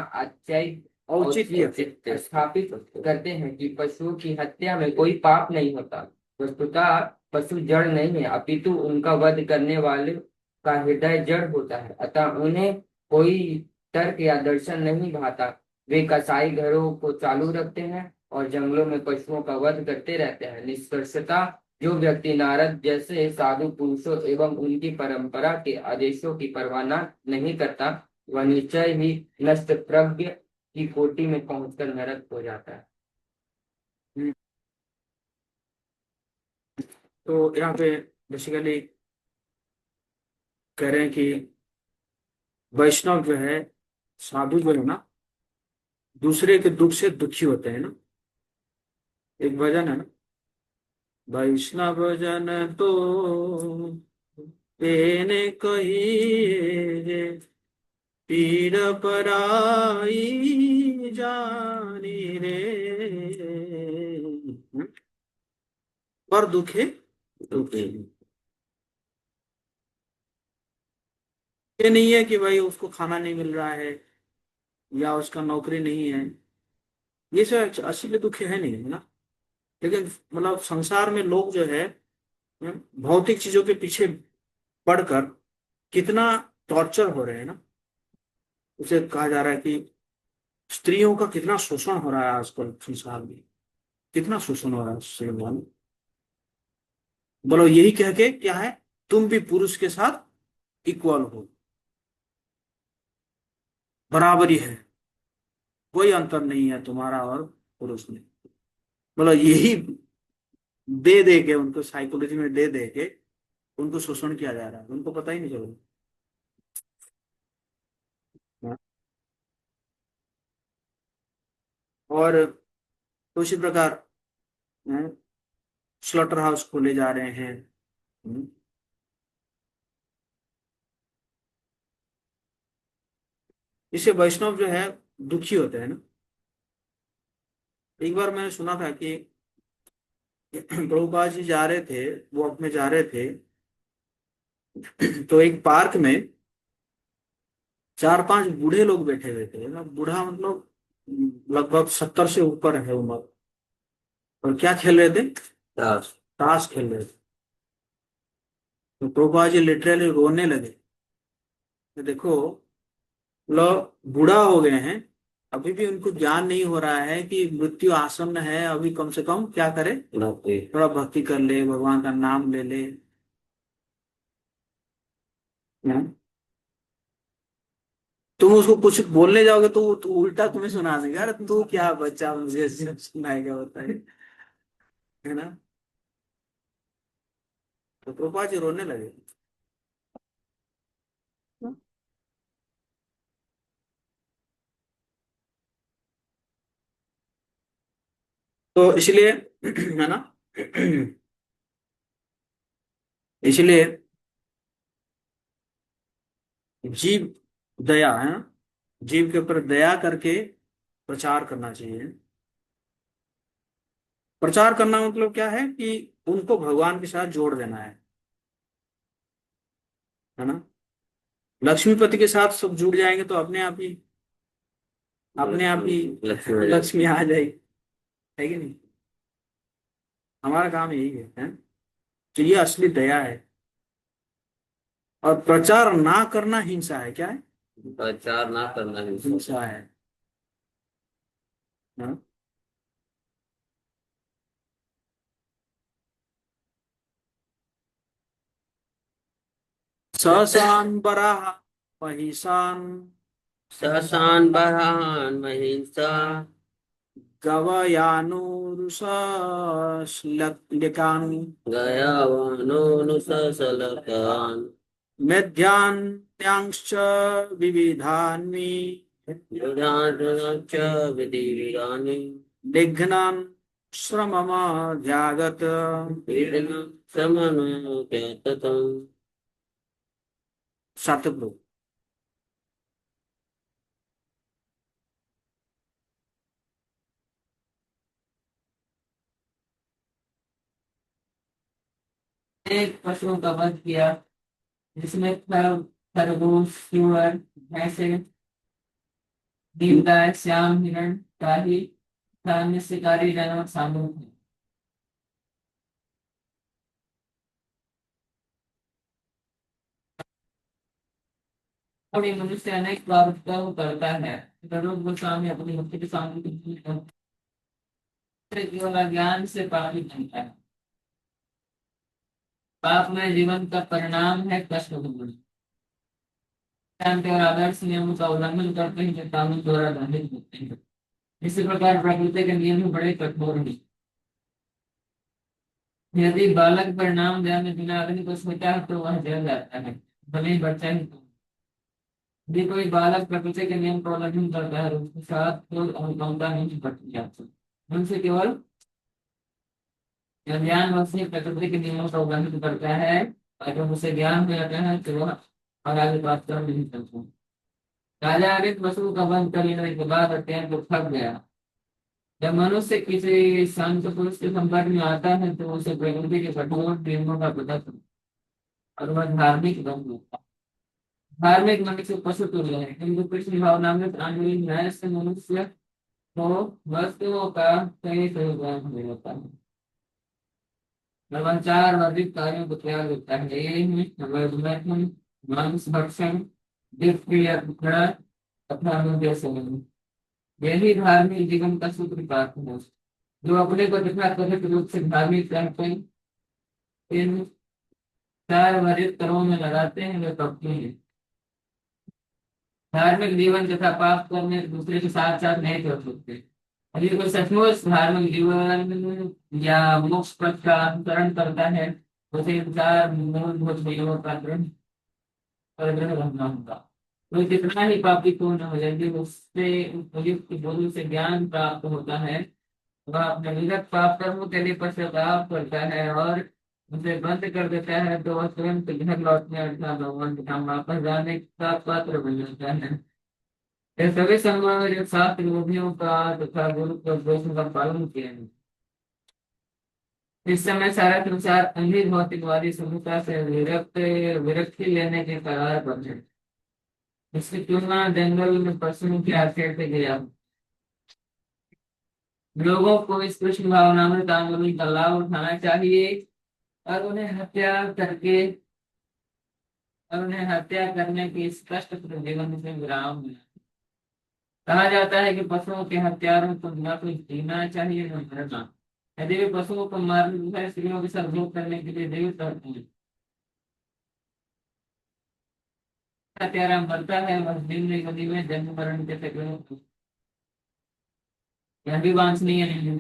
औचित्य स्थापित करते हैं कि पशुओं की हत्या में कोई पाप नहीं होता। वस्तुतः पशु जड़ नहीं है, अपितु उनका वध करने वाले का हृदय जड़ होता है, अतः उन्हें कोई तर्क या दर्शन नहीं भाता। वे कसाई घरों को चालू रखते हैं और जंगलों में पशुओं का वध करते रहते हैं। निष्कर्षतः जो व्यक्ति नारद जैसे साधु पुरुषों एवं उनकी परंपरा के आदेशों की परवाह नहीं करता, वह निश्चय ही नष्ट प्रज्ञ की कोटि में पहुंचकर नरक हो जाता है। तो यहाँ पे बेसिकली कह रहे हैं कि वैष्णव जो है, साधु जो है ना, दूसरे के दुख से दुखी होते हैं ना। एक भजन है ना, वैष्णव जन तो तेने कही पीड़ पराई जानी रे, पर दुखे दुखे। ये नहीं है कि भाई उसको खाना नहीं मिल रहा है या उसका नौकरी नहीं है, ये सब असली दुख है नहीं, है ना। लेकिन मतलब संसार में लोग जो है भौतिक चीजों के पीछे पढ़कर कितना टॉर्चर हो रहे हैं ना। उसे कहा जा रहा है कि स्त्रियों का कितना शोषण हो रहा है आजकल संसार में, कितना शोषण हो रहा है उससे। बोलो यही कह के क्या है, तुम भी पुरुष के साथ इक्वल हो, बराबरी है, कोई अंतर नहीं है तुम्हारा और पुरुष में। बोलो यही दे दे के, उनको साइकोलॉजी में दे दे के उनको शोषण किया जा रहा है, उनको पता ही नहीं चल रहा। और उसी प्रकार स्लॉटर हाउस खोले जा रहे हैं। हम्म, इससे वैष्णव जो है दुखी होते हैं ना। एक बार मैंने सुना था कि प्रभुपाद जी जा रहे थे, वॉक में जा रहे थे, तो एक पार्क में चार पांच बूढ़े लोग बैठे हुए थे ना। बूढ़ा मतलब लगभग 70 से ऊपर है उम्र। और क्या खेल रहे थे? ताश। ताश खेल रहे थे। तो प्रभुपाद जी लिटरली रोने लगे कि देखो, लोग बूढ़ा हो गए हैं, अभी भी उनको ज्ञान नहीं हो रहा है कि मृत्यु आसन्न है, अभी कम से कम क्या करे, भक्ति। थोड़ा भक्ति कर ले, भगवान का नाम ले ले। हम्म। तुम उसको कुछ बोलने जाओगे तो वो तो उल्टा तुम्हें सुना देगा, अरे तू क्या बच्चा मुझे सुनाएगा, बताइए, है ना। तो प्रभुपाद जी रोने लगे। तो इसलिए है ना, इसलिए जीव दया है ना, जीव के ऊपर दया करके प्रचार करना चाहिए। प्रचार करना मतलब क्या है कि उनको भगवान के साथ जोड़ देना है ना। लक्ष्मीपति के साथ सब जुड़ जाएंगे तो अपने आप ही लक्ष्मी। लक्ष्मी आ जाएगी, है कि नहीं। हमारा काम यही है? तो ये असली दया है। और प्रचार ना करना हिंसा है। क्या है? प्रचार ना करना ही। हिंसा है। हाँ? ससान बराह महिषान ससान बरहान महिंसा। गवयानुरुषलिकान् गया वनोनुसलकान। मेध्यान्यांश्च विविधान्वि युधांश्च विधि विधानि। निघ्नान् श्रममध्यागत। पीडनं समनुज्ञातम्। सतप्रभु। एक पशुओं का वध किया जिसमें खरगोश, सुअर, भैंसे, नीलगाय, श्याम हिरण, शाही तथा अन्य शिकारी जानवर शामिल थे। और ये मनुष्य अनेक प्रारब्धों को करता है। गरुड़ गोस्वामी अपनी भक्ति के सामने केवल अज्ञान से पापित बनता है। पाप में जीवन का परिणाम है कष्ट भोगना। शांति और आदर्श नियमों का उल्लंघन करते हैं जो कानून द्वारा दंडित होते हैं। इसी प्रकार प्रकृति के नियम भी बड़े कठोर हैं। यदि बालक परिणाम देने बिना अग्नि को छूता है तो वह जल जाता है, भले ही बच्चा ही क्यों। यदि कोई बालक प्रकृति के नियम का उल्लंघन करता है तो उसके साथ कोई अनुकंपा नहीं बरती जाती। उनसे केवल ज्ञान से प्रकृति के नियमों का उल्लंघन करता है, और जब उसे ज्ञान हो जाता है तो वह और आगे बात कर नहीं सकता। राजा आगे पशु का वध कर लेने के बाद अत्यंत थक गया। जब मनुष्य किसी संत पुरुष के संपर्क में आता है तो उसे प्रकृति के कठोर नियमों का पता चलता है और वह धार्मिक बन जाता है। धार्मिक मनुष्य पशु तुल्य है, किंतु कृष्ण भावनामृत आंजलि न्याय से मनुष्य को वस्तुओं का सही सही ज्ञान हो जाता है। नवाचार वर्जित कार्यों को त्याग देता है। ये मांस भक्षण, क्रिया तथा अनुदेश सेवन, यही धार्मिक जीवन का सूत्र प्राप्त है। जो अपने को तथाकथित रूप से धार्मिक कहते हैं, इन चार वर्जित कर्मों में लगाते हैं, वे कपटी हैं। धार्मिक जीवन तथा पाप करने एक दूसरे के साथ साथ नहीं कर सकते। यदि कोई सचमुच धार्मिक जीवन या मोक्ष पथ का अनुसरण करता है तो उसे इन चार मूलभूत नियमों का दृढ़ परिग्रह रखना होगा। कोई कितना ही पापी क्यों न हो, यदि उससे उपयुक्त गुरु से ज्ञान प्राप्त होता है, वह अपने विगत पाप कर्मों के लिए पश्चाताप करता है और उसे बंद कर देता है, तो वह तुरंत घर लौटने अर्थात भगवान के धाम वापस जाने का पात्र बन जाता है। ये सभी संगमों जो सात विधियों का तथा गुरु के उपदेशों का पालन किया है। इस समय सारा संसार अंधी भौतिकवादी सभ्यता से विरक्ति लेने के करार पर है। इसकी तुलना जंगल में पशुओं के आश्रय से किया। लोगों को इस कृष्ण भावनामृत आंदोलन का लाभ उठाना चाहिए और उन्हें हत्या करने की इस कष्टप्रद जीवन से विराम मिला। कहा जाता है कि पशुओं के हत्यारों को न तो जीना चाहिए न मरना। यदि वे पशुओं को मारने है स्त्रियों के साथ भोग करने के लिए जीवित रहते हैं, हत्यारा मरता है वह दिन गति में जन्म मरण के चक्र, यह भी वांछनीय नहीं है।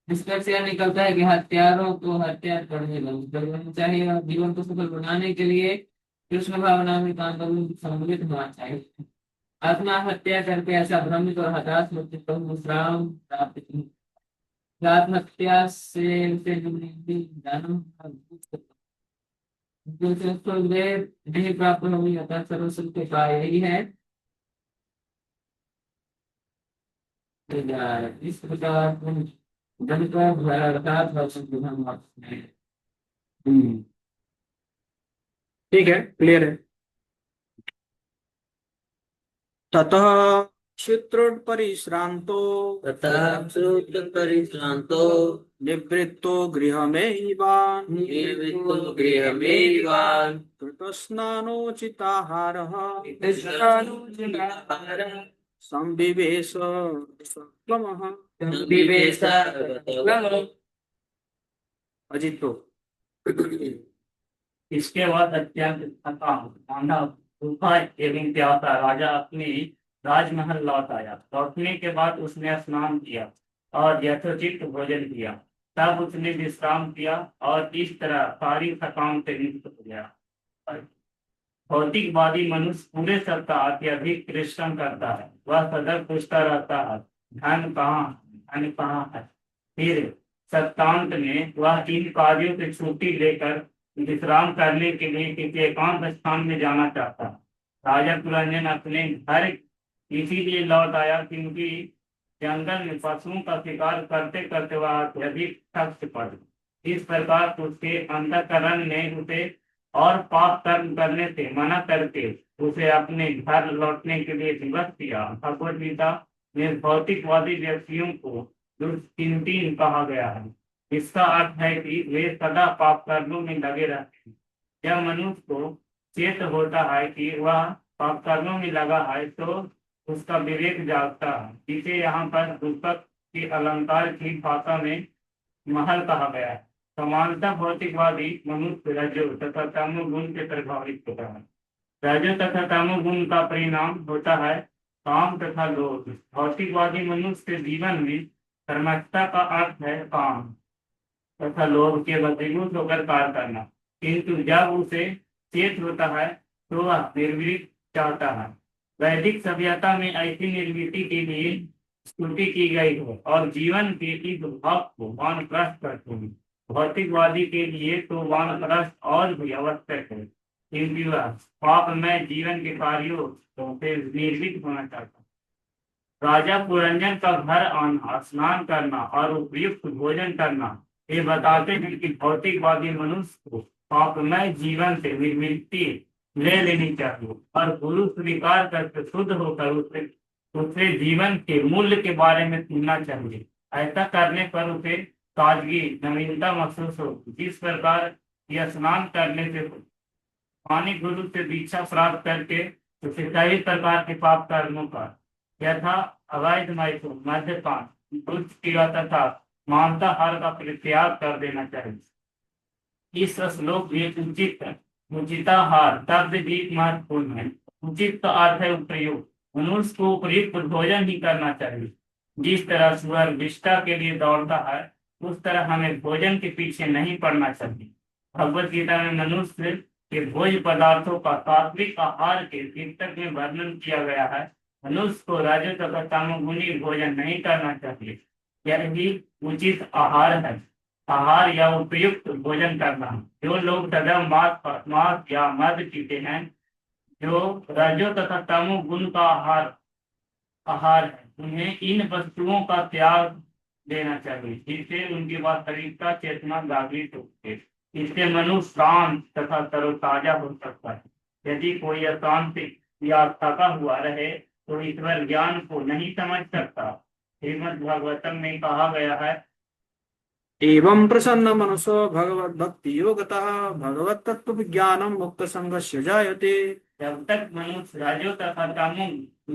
निष्कर्ष यह निकलता है कि हत्यारों को हत्या करनी चाहिए और जीवन को सफल बनाने के लिए कृष्ण भावना में आंदोलन सम्मिलित होना चाहिए। आत्महत्या करके ऐसा भ्रमित और हताश व्यक्ति को विश्राम प्राप्त नहीं। आत्महत्या से उसे जन्म नहीं प्राप्त होगी, अतः सर्वसुख के उपाय यही है। इस प्रकार जन का अर्थात ठीक है, क्लियर है। ततः क्षित्रोत्परिश्रान्तो तथा परिश्रांतो निवृत्तो गृहमेवान् निवृत्तो गृहमेवान् कृतस्नानोचिताहारः संविवेश सत्वमः। अजितो इसके बाद अत्यंत थका मांदा भूखा एवं प्यासा राजा अपने राजमहल लौट आया। लौटने के बाद उसने स्नान किया और यथोचित भोजन किया। तब उसने विश्राम किया और इस तरह सारी थकान से मुक्त हो गया। भौतिकवादी मनुष्य पूरे सप्ताह अत्यधिक परिश्रम करता है, वह सदैव पूछता रहता है धन कहाँ है। फिर सप्तांत में वह इन कार्यों से छुट्टी लेकर विश्राम करने के लिए किसी एकांत स्थान में जाना चाहता है। राजा पुरंजन अपने घर इसीलिए लौट आया क्योंकि जंगल में पशुओं का शिकार करते करते वह अत्यधिक थक पड़ा। इस प्रकार उसके अंतःकरण ने उसे और पाप कर्म करने से मना करके उसे अपने घर लौटने के लिए दिवस दिया। भगवद गीता में भौतिकवादी व्यक्तियों को दुष्चिंतीन कहा गया है। इसका अर्थ है कि वे सदा पाप कर्मों में लगे रहते हैं। जब मनुष्य को चेत होता है कि वह पाप कर्मों में लगा है तो उसका विवेक जागता है। इसे यहाँ पर रूपक के अलंकार की भाषा में महल कहा गया है। समानता भौतिकवादी मनुष्य रजो तथा तमो गुण से प्रभावित होता है। रजो तथा तमो गुण का परिणाम होता है काम तथा लोभ। भौतिकवादी मनुष्य के जीवन में कर्मठता का अर्थ है काम तथा लोभ के वशीभूत होकर कार्य करना, किंतु जब उसे चेत होता है तो वह निर्वृत्त चाहता है। वैदिक सभ्यता में ऐसी निर्वृत्ति के लिए स्तुति की गई हो और जीवन के इस भाव को वानप्रस्थ करते हैं। भौतिकवादी के लिए तो वानप्रस्थ और भी आवश्यक है, क्योंकि वह पापमय जीवन के कार्यों से निर्वृत्त होना चाहता है। राजा पुरंजन का घर आना, स्नान करना और उपयुक्त भोजन करना ये बताते हैं कि भौतिकवादी मनुष्य को पापमय जीवन से निर्वृत्ति ले लेनी चाहिए और गुरु स्वीकार करके शुद्ध होकर उसे जीवन के मूल्य के बारे में सुनना चाहिए। ऐसा करने पर उसे ताजगी नवीनता महसूस होगी। जिस प्रकार यह स्नान करने से पानी गुरु से दीक्षा प्राप्त करके उसे कई प्रकार के पाप कर्मों का यथा अवैध मैथुन, मद्यपान, दूध पीवा तथा मांसाहार का परित्याग कर देना चाहिए। इस श्लोक में उचिताहार शब्द भी महत्वपूर्ण है। उचित का अर्थ है उपयोग। मनुष्य को उपयुक्त भोजन ही करना चाहिए। जिस तरह सुअर विष्ठा के लिए दौड़ता है, उस तरह हमें भोजन के पीछे नहीं पड़ना चाहिए। भगवत गीता में मनुष्य के भोज्य पदार्थों का सात्विक आहार के शीर्षक में वर्णन किया गया है। मनुष्य को रजो तथा तमोगुणी भोजन नहीं करना चाहिए। यही उचित आहार है, आहार या उपयुक्त भोजन करना। जो लोग सदैव मांस या मद पीते हैं, जो रजो तथा तमो गुण का आहार है, उन्हें इन वस्तुओं का त्याग देना चाहिए, जिससे उनकी वास्तविकता चेतना जागृत होती है। इससे मनुष्य शांत तथा तरोताजा हो सकता है। यदि कोई अशांत या थका हुआ रहे तो ईश्वर ज्ञान को नहीं समझ सकता। श्रीमद् भागवतम में कहा गया है, एवं प्रसन्न मनसो भगवत भक्ति योगतः भगवत तत्व विज्ञानम मुक्त संगस्य जायते। जब तक मनुष्य राजो तथा तमो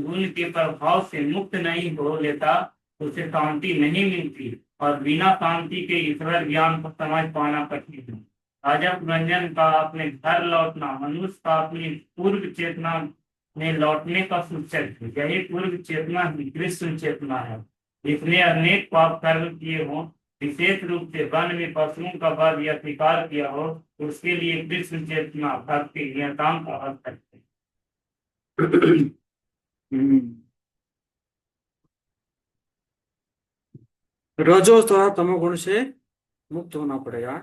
गुण के प्रभाव से मुक्त नहीं हो लेता, उसे शांति नहीं मिलती और बिना शांति के ईश्वर ज्ञान को समझ पाना कठिन है। राजा पुरंजन का अपने घर लौटना मनुष्य का अपनी पूर्व चेतना में लौटने का सूचक है। यही पूर्व चेतना ही कृष्ण चेतना है। इसने अनेक पाप कर्म किए हों, विशेष रूप से वन में पशुओं का वध या शिकार किया हो, उसके लिए कृष्ण चेतना भक्ति नियतांक का अर्थ है। रजो तथा तमोगुण से मुक्त होना पड़ेगा।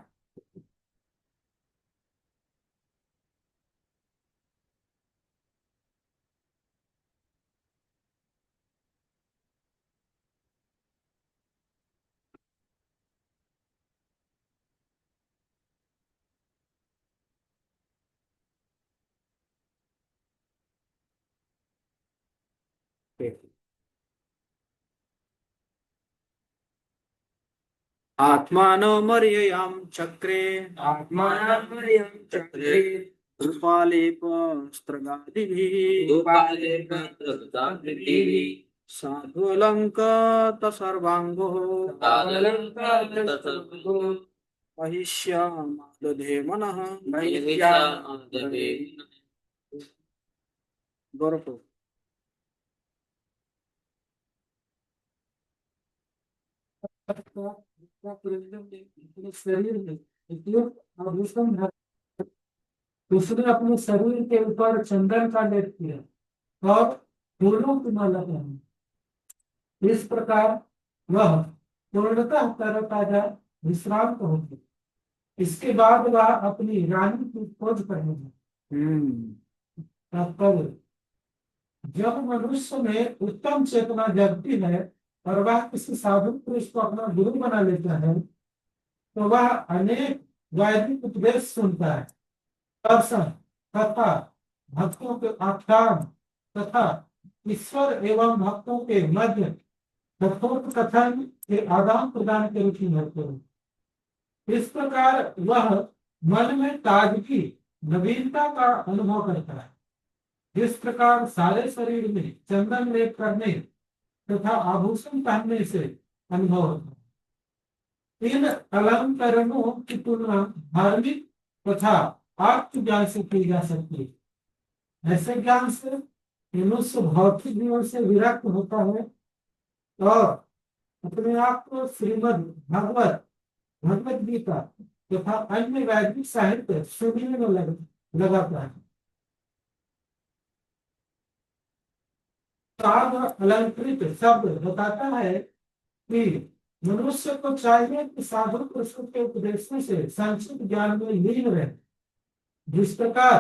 आत्मानो मर्ययाम चक्रे आत्मानमर्यं चक्रे उपालेपस्त्रगादिभिः साध्वलङ्कृत सर्वाङ्गो महिष्यामादधे मनः गौरव। शरीर में आभूषण उसने अपने शरीर के ऊपर चंदन का लेप किया और फूलों की माला पहनी। इस प्रकार वह पूर्णतः तरोताजा विश्रांत हो गई। इसके बाद वह अपनी रानी की खोज करने लगी। तात्पर्य, जब मनुष्य में उत्तम चेतना जगती है और वह किसी साधु पुरुष को अपना गुरु बना लेता है, तो वह अनेक वैदिक उपदेश सुनता है, दर्शन तथा भक्तों के आख्यान तथा ईश्वर एवं भक्तों के मध्य कथोर कथन के आदान प्रदान के रूप में होते हैं। इस प्रकार वह मन में ताजगी नवीनता का अनुभव करता है। जिस प्रकार सारे शरीर में चंदन लेप करने तथा आभूषण पहनने से अनुभव होता है। इन अलंकरणों की तुलना धार्मिक तथा आत्म ज्ञान से की जा सकती है। ऐसे ज्ञान से मनुष्य भौतिक जीवन से विरक्त होता है और अपने आप को श्रीमद् भगवत गीता तथा अन्य वैदिक साहित्य सुनने में लगाता है। अलंकृत शब्द बताता है कि मनुष्य को चाहिए कि साधु पुरुषों के उपदेशों से संक्षिप्त ज्ञान में लीन रहे। जिस प्रकार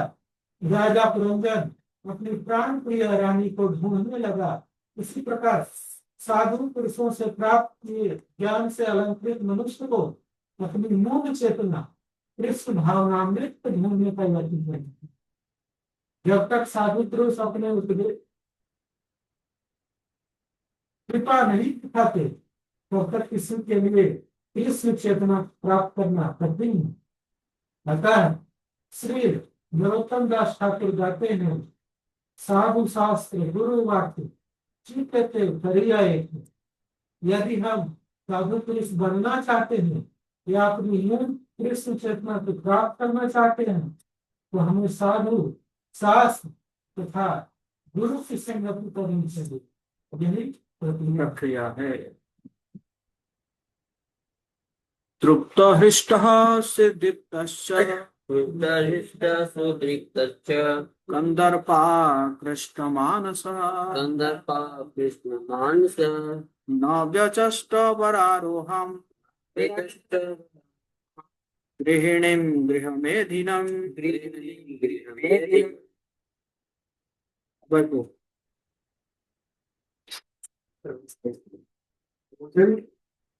राजा पुरंजन अपनी प्राण प्रिय रानी को ढूंढने लगा, इसी प्रकार साधु पुरुषों से प्राप्त किए ज्ञान से अलंकृत मनुष्य को अपनी मूल चेतना कृष्ण भावनामृत ढूंढने का यत्न करें। जब तक साधु पुरुष अपने उपदेश कृपा नहीं दिखाते, तब तक किसी के लिए कृष्ण चेतना प्राप्त करना कठिन है। अतः श्री नरोत्तम दास ठाकुर गाते हैं, साधु शास्त्र गुरु वाक्य चित्ते करियाए। यदि हम साधु पुरुष बनना चाहते हैं या अपनी मूल कृष्ण चेतना को प्राप्त करना चाहते हैं, तो हमें साधु शास्त्र तथा गुरु की संगति करनी चाहिए। यही प्रक्रिया है। तृप्त हृष्ट सिद्धिप्तश्च सुदृप्तश्च कंदर्पा कृष्ण कंदर्पा कृष्णमानस न व्यचष्ट वरारोहम् वेदश्च गृहिणीं गृहमेधिनम् गृहमेधिनम् देखो भोजन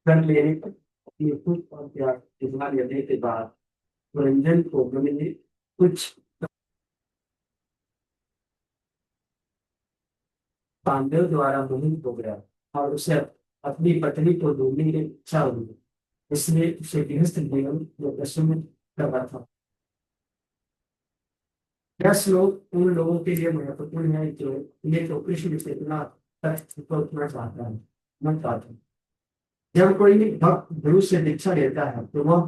कर लेने पर अपनी भूख और प्यास बुझा लेने के बाद व्यंजन को मैंने कुछ पांडव द्वारा मोहित हो गया और उसे अपनी पत्नी को ढूंढने की इच्छा हुई, इसलिए उसे गृहस्थ जीवन में दशम करना था। यह श्लोक उन लोगों के लिए महत्वपूर्ण है जो ये तो कृष्ण चेतना तक पहुंचना चाहता है, न चाहते। जब कोई भक्त गुरु से दीक्षा लेता है तो वह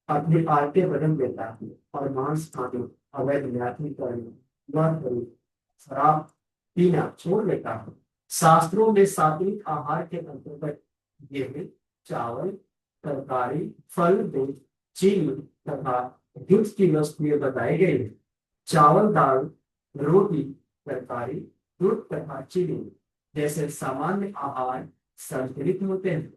अपनी आदतें बदल देता है और मांस खाने, अवैध व्यापार करने, मद खरीद, शराब पीना छोड़ देता है। शास्त्रों में सात्विक आहार के अंतर्गत गेहूं, चावल, तरकारी, फल, दूध, चीनी तथा दूध की वस्तुएं बताई गई है। चावल, दाल, रोटी, तरकारी, दूध तथा चीनी जैसे सामान्य आहार संतुलित होते हैं।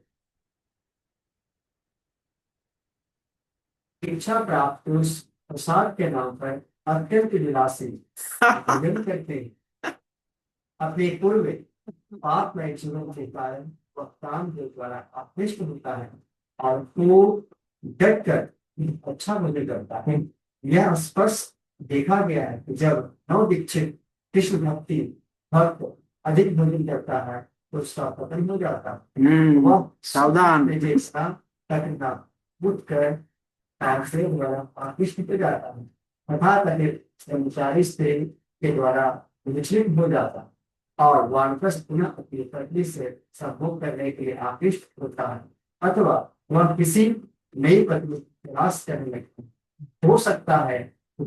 शिक्षा प्राप्त पुरुष प्रसाद के नाम पर अत्यंत विलासी भोजन करते हैं। अपने पूर्व पापमय जीवन के कारण वह काम के द्वारा आकृष्ट होता है और वो डट कर अच्छा भोजन करता है। यह स्पष्ट देखा गया है कि जब नव दीक्षित कृष्ण भक्ति भक्त अधिक भोजन करता है तो उसका पतन हो जाता है। वह सावधान जैसा तकना उठ कर से द्वारा आकृष्ट हो जाता है तथा कथित ब्रह्मचारी स्त्री के द्वारा विचलित हो जाता है और वानप्रस्थ पुनः अपनी पत्नी से संभोग करने के लिए आकृष्ट होता है, अथवा वह किसी नई पत्नी तलाश करने लगता है। हो सकता है कि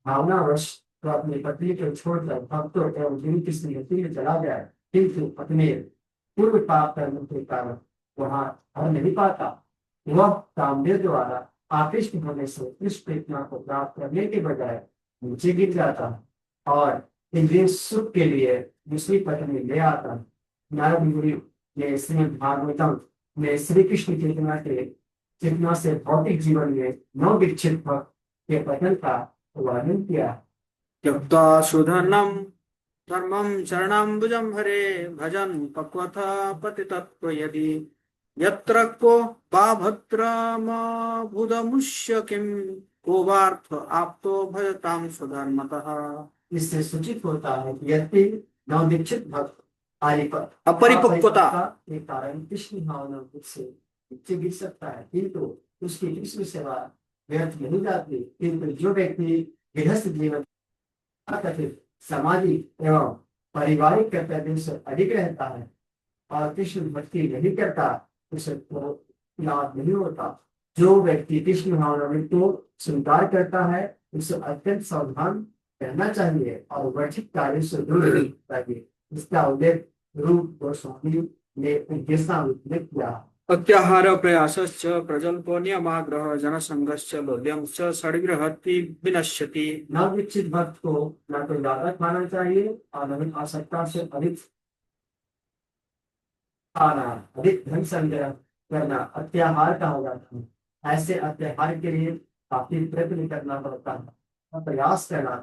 भावनावश तो अपनी पत्नी को छोड़कर भक्तों एवं गुरु की स्मृति में चला जाए, किंतु अपने पूर्व पाप करने के कारण वहां हर नहीं पाता। वह कामदेव द्वारा आकृष्ट होने से इस चेतना को प्राप्त करने के बजाय नीचे गिर जाता है और इंद्रिय सुख के लिए दूसरी पत्नी ले आता है। नारद मुनि ने श्रीमद् भागवतम में श्री कृष्ण चेतना से भौतिक जीवन में नव दीक्षित भक्त के पतन का वर्णन किया। त्यक्त्वा सुधर्मं धर्मं शरणाम्बुजं हरे भजन पक्वथ पतितत्व यदि यत्र को वा भद्रमभुदमुष्य किं को वार्थ आप्तो भजतां स्वधर्मतः। इससे सूचित होता है कि यदि नवदीक्षित भक्त अपरिपक्वता के कारण कृष्ण भावना से नीचे गिर सकता है, किंतु उसकी कृष्ण सेवा व्यर्थ नहीं जाती। किंतु जो व्यक्ति गृहस्थ जीवन कथित सामाजिक एवं पारिवारिक कर्तव्य से अधिक रहता है और कृष्ण भक्ति नहीं करता, उसे तो लाभ नहीं होता। जो व्यक्ति कृष्ण भावना को स्वीकार करता है उसे अत्यंत सावधान रहना चाहिए और वर्जित कार्य से दूर रहना चाहिए। इसका उल्लेख रूप गोस्वामी ने उपदेशना में किया। अत्याहार प्रयासश्च प्रजल्पो नियमाग्रह जनसंघश्च लोल्यंश्च षड्ग्रहति विनश्यति। नवदीक्षित भक्त को न तो ज्यादा खाना चाहिए और न आवश्यकता से अधिक खाना, अधिक धन संग्रह करना अत्याहार कहा जाता है। ऐसे अत्याहार के लिए काफी प्रयत्न करना पड़ता है और प्रयास करना।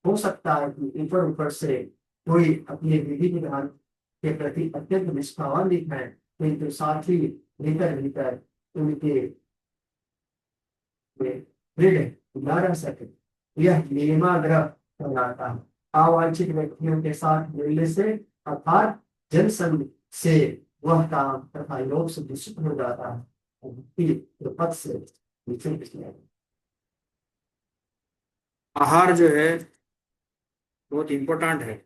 हो सकता है कि ऊपर ऊपर से कोई अपने विधि विधान के प्रति अत्यंत निष्ठावान दिखाए, किंतु साथ ही भीतर भीतर उनके दृढ़ न रह सके। यह नियमाग्रह कहलाता है। अवांछित व्यक्तियों के साथ मिलने से अर्थात जनसंघ से वह काम तथा योग से दूषित हो जाता है और भक्ति के पद से नीचे गिर जाता है। आहार जो है बहुत इंपॉर्टेंट है।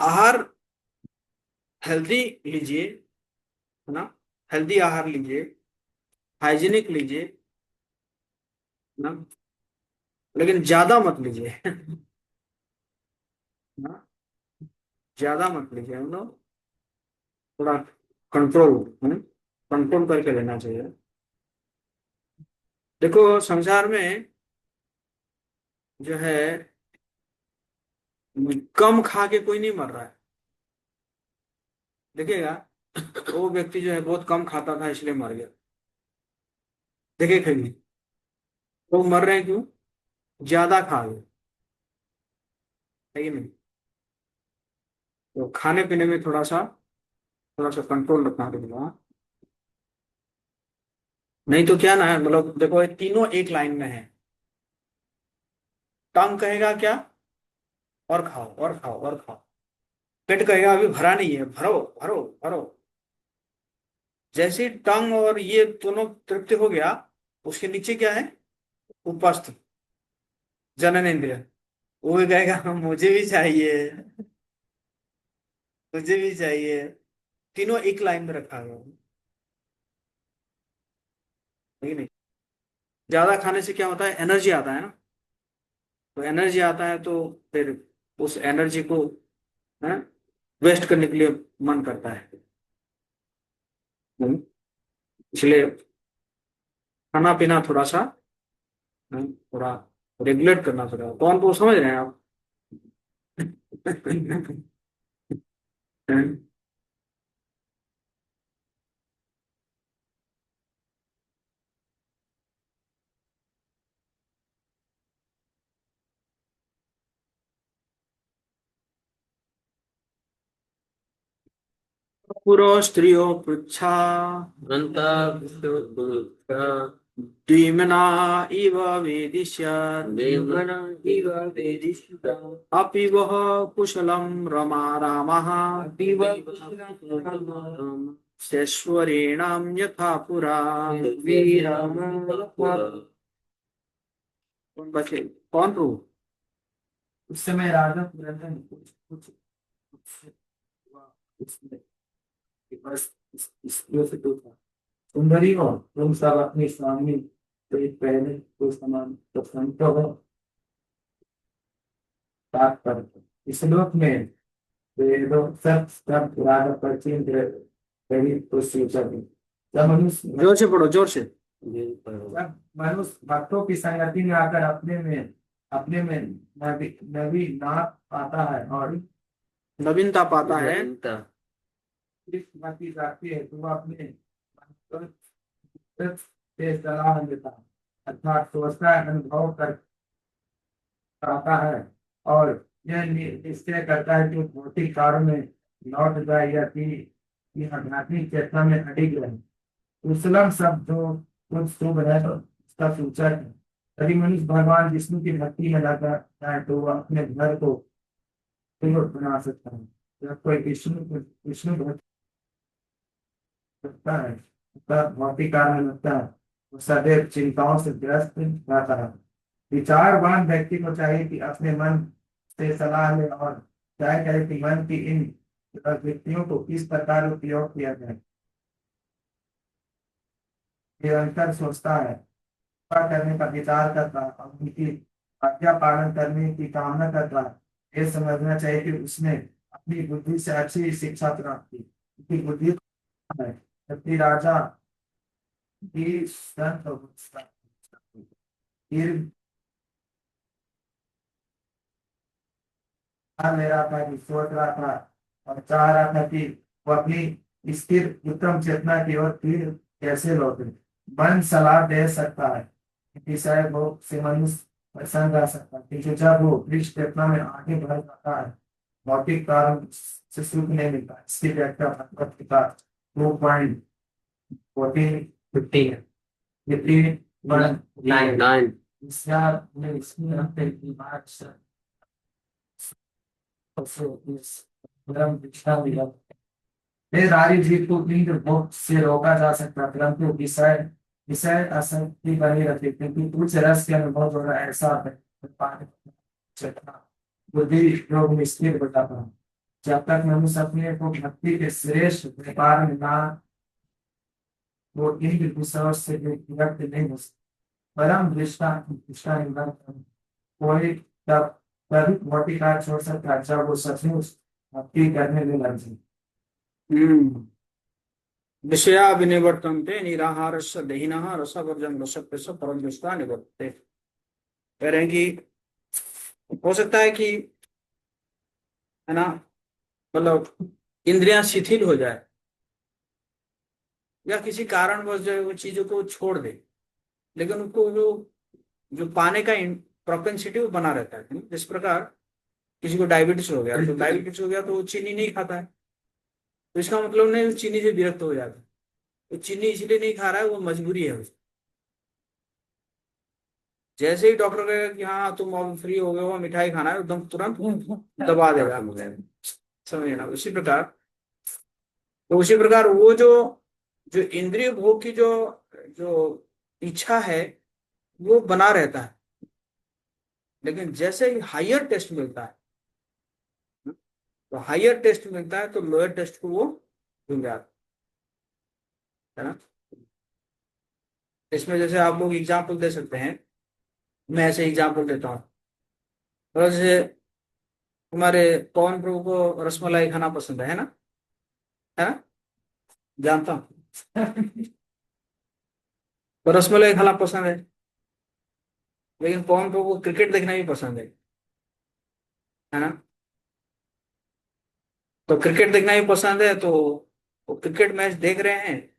आहार हेल्दी लीजिए, है ना, हेल्दी आहार लीजिए, हाइजीनिक लीजिए ना, लेकिन ज्यादा मत लीजिए ना। ज्यादा मत लीजिए, हम लोग थोड़ा कंट्रोल करके लेना चाहिए। देखो संसार में जो है कम खा के कोई नहीं मर रहा है। देखिएगा, वो व्यक्ति जो है बहुत कम खाता था इसलिए मर गया। देखे कहीं लोग मर रहे हैं क्यों? ज्यादा खा गए, है कि नहीं? तो खाने पीने में थोड़ा सा कंट्रोल रखना पड़ेगा। नहीं तो क्या ना है, मतलब देखो ये तीनों एक लाइन में है। टंग कहेगा क्या? और खाओ और खाओ और खाओ। पेट कहेगा अभी भरा नहीं है, भरो भरो भरो। जैसे ही टंग और ये दोनों तृप्ति हो गया, उसके नीचे क्या है? उपस्थ जनन इंद्रिय। वो भी कहेगा मुझे भी चाहिए, मुझे भी चाहिए। तीनों एक लाइन में रखा गया है, कि नहीं? ज्यादा खाने से क्या होता है? एनर्जी आता है ना। तो एनर्जी आता है तो फिर उस एनर्जी को है वेस्ट करने के लिए मन करता है। हम्म, इसलिए खाना पीना थोड़ा रेगुलेट करना पड़ेगा। कौन को समझ रहे हैं आप? पुरो स्त्रियो पृच्छा अनंता विष्णुपुरुषा दीमना इव वेदिष्य देवगण इव अपि वह कुशलं रमा रामः शेश्वरीणां यथा पुरा। कौन बचे? कौन रू? उस समय राजा पुरंदर कुछ उसमें कि बस स्त्रियों से तो था। सुंदरी हो तुम सब अपने स्वामी से पहले तो समान तो संत हो। तात्पर्य इस श्लोक में वेदों सब राजा परिचिन कभी तो सूचक है। जब मनुष्य जोर से पढ़ो, जोर से। जब मनुष्य भक्तों की संगति में आकर अपने में नवी नाथ पाता है और नवीनता पाता है, बाकी जाती है तो वह अपने से सलाह लेता है, अर्थात सोचता है, अनुभव कर पाता है और यह निश्चय करता है कि भौतिक कार्य में लौट जाए या कि आध्यात्मिक चेतना में अडिग रहे। कुशलम शब्द जो कुछ शुभ है तो उसका सूचक है। यदि मनुष्य भगवान विष्णु की भक्ति में लगा है तो वह अपने घर को सुंदर बना सकता है। जब कोई विष्णु भक्त लगता है, उसका भौतिक कार्य में लगता है, वो सदैव चिंताओं से ग्रस्त रहता है। विचारवान व्यक्ति को चाहिए कि अपने मन से सलाह ले और तय करे कि मन की इन वृत्तियों को किस प्रकार उपयोग किया जाए। निरंतर सोचता है, करने का विचार करता है और उनकी आज्ञा पालन करने की कामना करता है। ये समझना चाहिए कि उसने अपनी बुद्धि से अच्छी शिक्षा प्राप्त की, उसकी बुद्धि है। जबकि राजा की संत फिर ले रहा था कि सोच रहा था और चाह रहा था कि वो अपनी स्थिर उत्तम चेतना की ओर फिर कैसे लौटे। मन सलाह दे सकता है कि शायद वो से मनुष्य प्रसन्न रह सकता है, क्योंकि जब वो वृक्ष चेतना में आगे बढ़ जाता है भौतिक कारण से सुख नहीं मिलता। इसकी व्याख्या भगवत गीता 2.14-15 है। ये 9 नारी जीव को इंद्र भोग से रोका जा सकता, परंतु विषय विषय आसक्ति बनी रहती, क्योंकि उच्च रस के अनुभव जो है ऐसा है चेतना बुद्धि योग में स्थिर बताता है। जब तक मनुष्य अपने को भक्ति के श्रेष्ठ व्यापार में ना वो इंद्र विषय से विरक्त नहीं हो सकता। परम दृष्टा कोई तब तभी भौतिक कार्य छोड़ सकता है जब वो सचमुच आपकी करने में मर्जी। विषया विनिवर्तन्ते निराहारस्य देहिनः रसवर्जं रसप्यस्य परं दृष्ट्वा निवर्तते। कह रहे हैं कि हो सकता है कि, है ना, मतलब इंद्रियां शिथिल हो जाए या किसी कारणवश जो है वो चीजों को छोड़ दे, लेकिन उनको जो जो पाने का प्रोपेंसिटी वो बना रहता है। जिस प्रकार किसी को डायबिटीज हो गया, तो डायबिटीज हो गया तो वो चीनी नहीं खाता है, तो इसका मतलब नहीं वो चीनी से विरक्त हो जाता है। तो चीनी इसलिए नहीं खा रहा है, वो मजबूरी है उसकी। जैसे ही डॉक्टर कहेगा कि हाँ तुम अब फ्री हो गए हो, मिठाई खाना है, एकदम तुरंत दबा देगा। समझ ना, उसी प्रकार वो जो जो इंद्रिय भोग की जो जो इच्छा है वो बना रहता है, लेकिन जैसे ही हायर टेस्ट मिलता है, तो हायर टेस्ट मिलता है तो लोअर टेस्ट को वो भूल जाता है ना। इसमें जैसे आप लोग एग्जाम्पल दे सकते हैं, मैं ऐसे एग्जाम्पल देता हूँ। तो जैसे तुम्हारे पवन प्रभु को रसमलाई खाना पसंद है ना, जानता हूँ। तो रसमलाई खाना पसंद है, लेकिन पवन प्रभु को क्रिकेट देखना भी पसंद है ना। तो क्रिकेट देखना भी पसंद है, तो वो क्रिकेट मैच देख रहे हैं,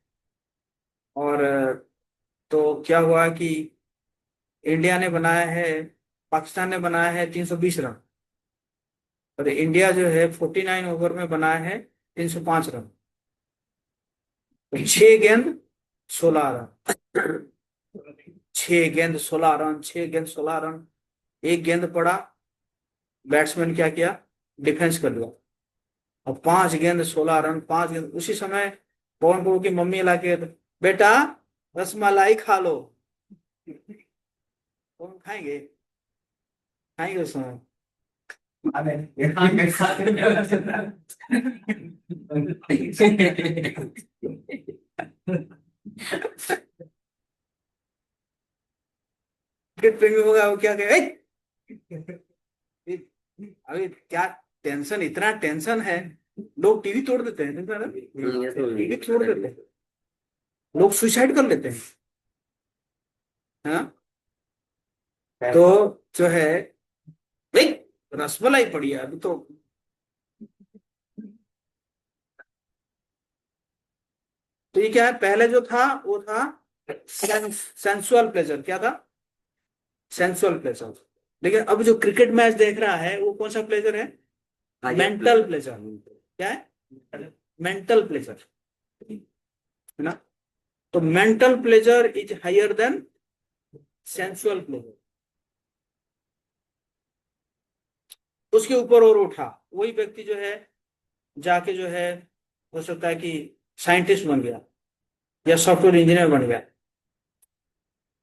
और तो क्या हुआ कि इंडिया ने बनाया है, पाकिस्तान ने बनाया है 320 रन, और इंडिया जो है 49 ओवर में बनाया है 305 रन। तो 6 गेंद 16 रन, 6 गेंद 16 रन, 6 गेंद 16 रन। एक गेंद पड़ा, बैट्समैन क्या किया, डिफेंस कर लिया। और 5 गेंद 16 रन, 5 गेंद। उसी समय पवन प्रभु की मम्मी लाके, बेटा रसमलाई खा लो। कौन खाएंगे, खाएंगे उस समय। क्रिकेट प्रेमी होगा वो क्या कहे, अभी क्या टेंशन, इतना टेंशन है, लोग टीवी तोड़ देते हैं, टीवी तोड़ देते हैं, लोग सुसाइड कर लेते हैं, है ना। तो जो है भाई रसमलाई पड़ी है अभी तो ये क्या है, पहले जो था वो था सेंसुअल प्लेजर। क्या था, सेंसुअल प्लेजर। लेकिन अब जो क्रिकेट मैच देख रहा है वो कौन सा प्लेजर है, मेंटल प्लेजर। क्या है, मेंटल प्लेजर, है ना। तो mental pleasure is higher than sensual pleasure. उसके ऊपर और उठा, वही व्यक्ति जो है जाके जो है, हो सकता है कि साइंटिस्ट बन गया या सॉफ्टवेयर इंजीनियर बन गया,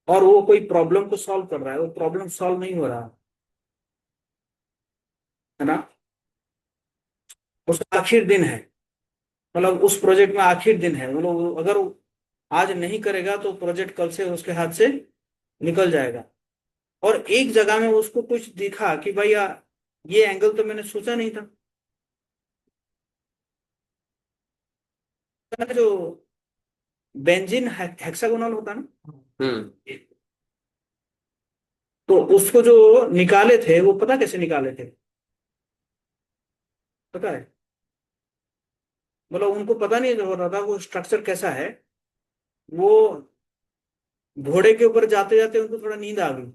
और वो कोई प्रॉब्लम को सॉल्व कर रहा है, वो प्रॉब्लम सॉल्व नहीं हो रहा है ना। उसका आखिर दिन है, मतलब उस प्रोजेक्ट में आखिर दिन है, मतलब अगर वो आज नहीं करेगा तो प्रोजेक्ट कल से उसके हाथ से निकल जाएगा। और एक जगह में उसको कुछ दिखा कि भाई ये एंगल तो मैंने सोचा नहीं था। जो बेंजीन हेक्सागोनल होता है ना, तो उसको जो निकाले थे वो पता कैसे निकाले थे, पता है, मतलब उनको पता नहीं हो रहा था वो स्ट्रक्चर कैसा है। वो घोड़े के ऊपर जाते जाते उनको थोड़ा नींद आ गई।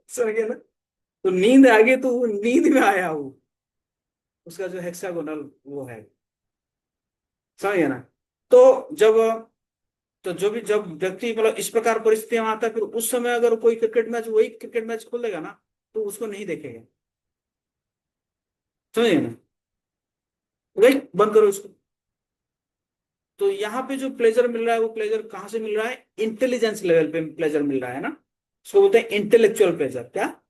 समझ गया ना। तो नींद आ गई, तो वो नींद में आया वो, उसका जो हेक्सागोनल वो है, समझ गया ना। तो जब तो जो भी जब व्यक्ति मतलब इस प्रकार परिस्थितियां आता है, फिर उस समय अगर कोई क्रिकेट मैच, वही क्रिकेट मैच खोल देगा ना, तो उसको नहीं देखेगा, समझिए ना, वही बंद करो इसको। तो यहाँ पे जो प्लेजर मिल रहा है, वो प्लेजर कहाँ से मिल रहा है, इंटेलिजेंस लेवल पे प्लेजर मिल रहा है ना। इसको बोलते हैं इंटेलेक्चुअल प्लेजर। क्या,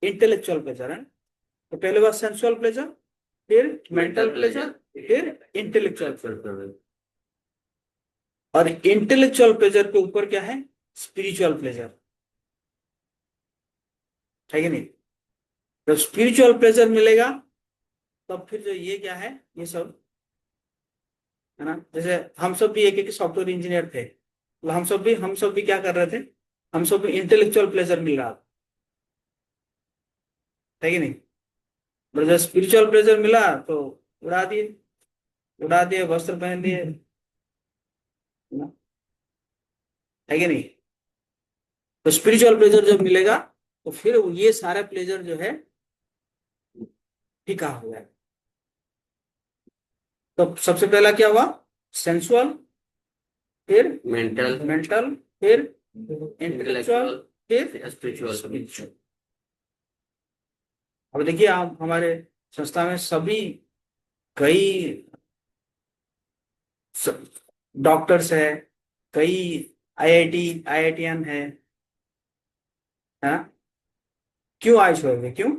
इंटेलेक्चुअल प्लेजर है। तो पहले बार सेंसुअल प्लेजर, फिर मेंटल प्लेजर, फिर इंटेलेक्चुअल प्लेजर। और इंटेलेक्चुअल प्लेजर के ऊपर क्या है, स्पिरिचुअल प्लेजर, है कि नहीं। तो स्पिरिचुअल प्लेजर मिलेगा तब फिर जो ये क्या है, ये सब है ना। जैसे हम सब भी एक एक सॉफ्टवेयर इंजीनियर थे, तो हम सब भी क्या कर रहे थे, हम सब भी इंटेलेक्चुअल प्लेजर मिल रहा था कि नहीं। पर जब स्पिरिचुअल प्लेजर मिला तो उड़ा दिए, उड़ा दिए, वस्त्र पहन दिए, है ना, है कि नहीं। तो स्पिरिचुअल प्लेजर जब मिलेगा तो फिर ये सारा प्लेजर जो है फीका हो जाएगा। तो सबसे पहला क्या हुआ, सेंसुअल, फिर मेंटल, मेंटल, फिर इंटेलेक्चुअल, इंटेलेक्चुअल, फिर स्पिरिचुअल। स्पिरिचुअल। अब देखिए आप हमारे संस्था में सभी कई डॉक्टर्स है, कई आईआईटीएन है ना। क्यों आए छोड़, क्यों,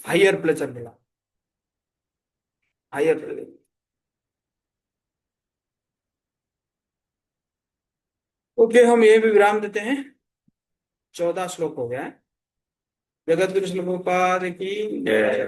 हायर प्लेजर मिला, हायर प्लेजर। ओके, हम ये भी विराम देते हैं। 14 श्लोक हो गया है। जगत गुरु श्री प्रभुपाद की जय।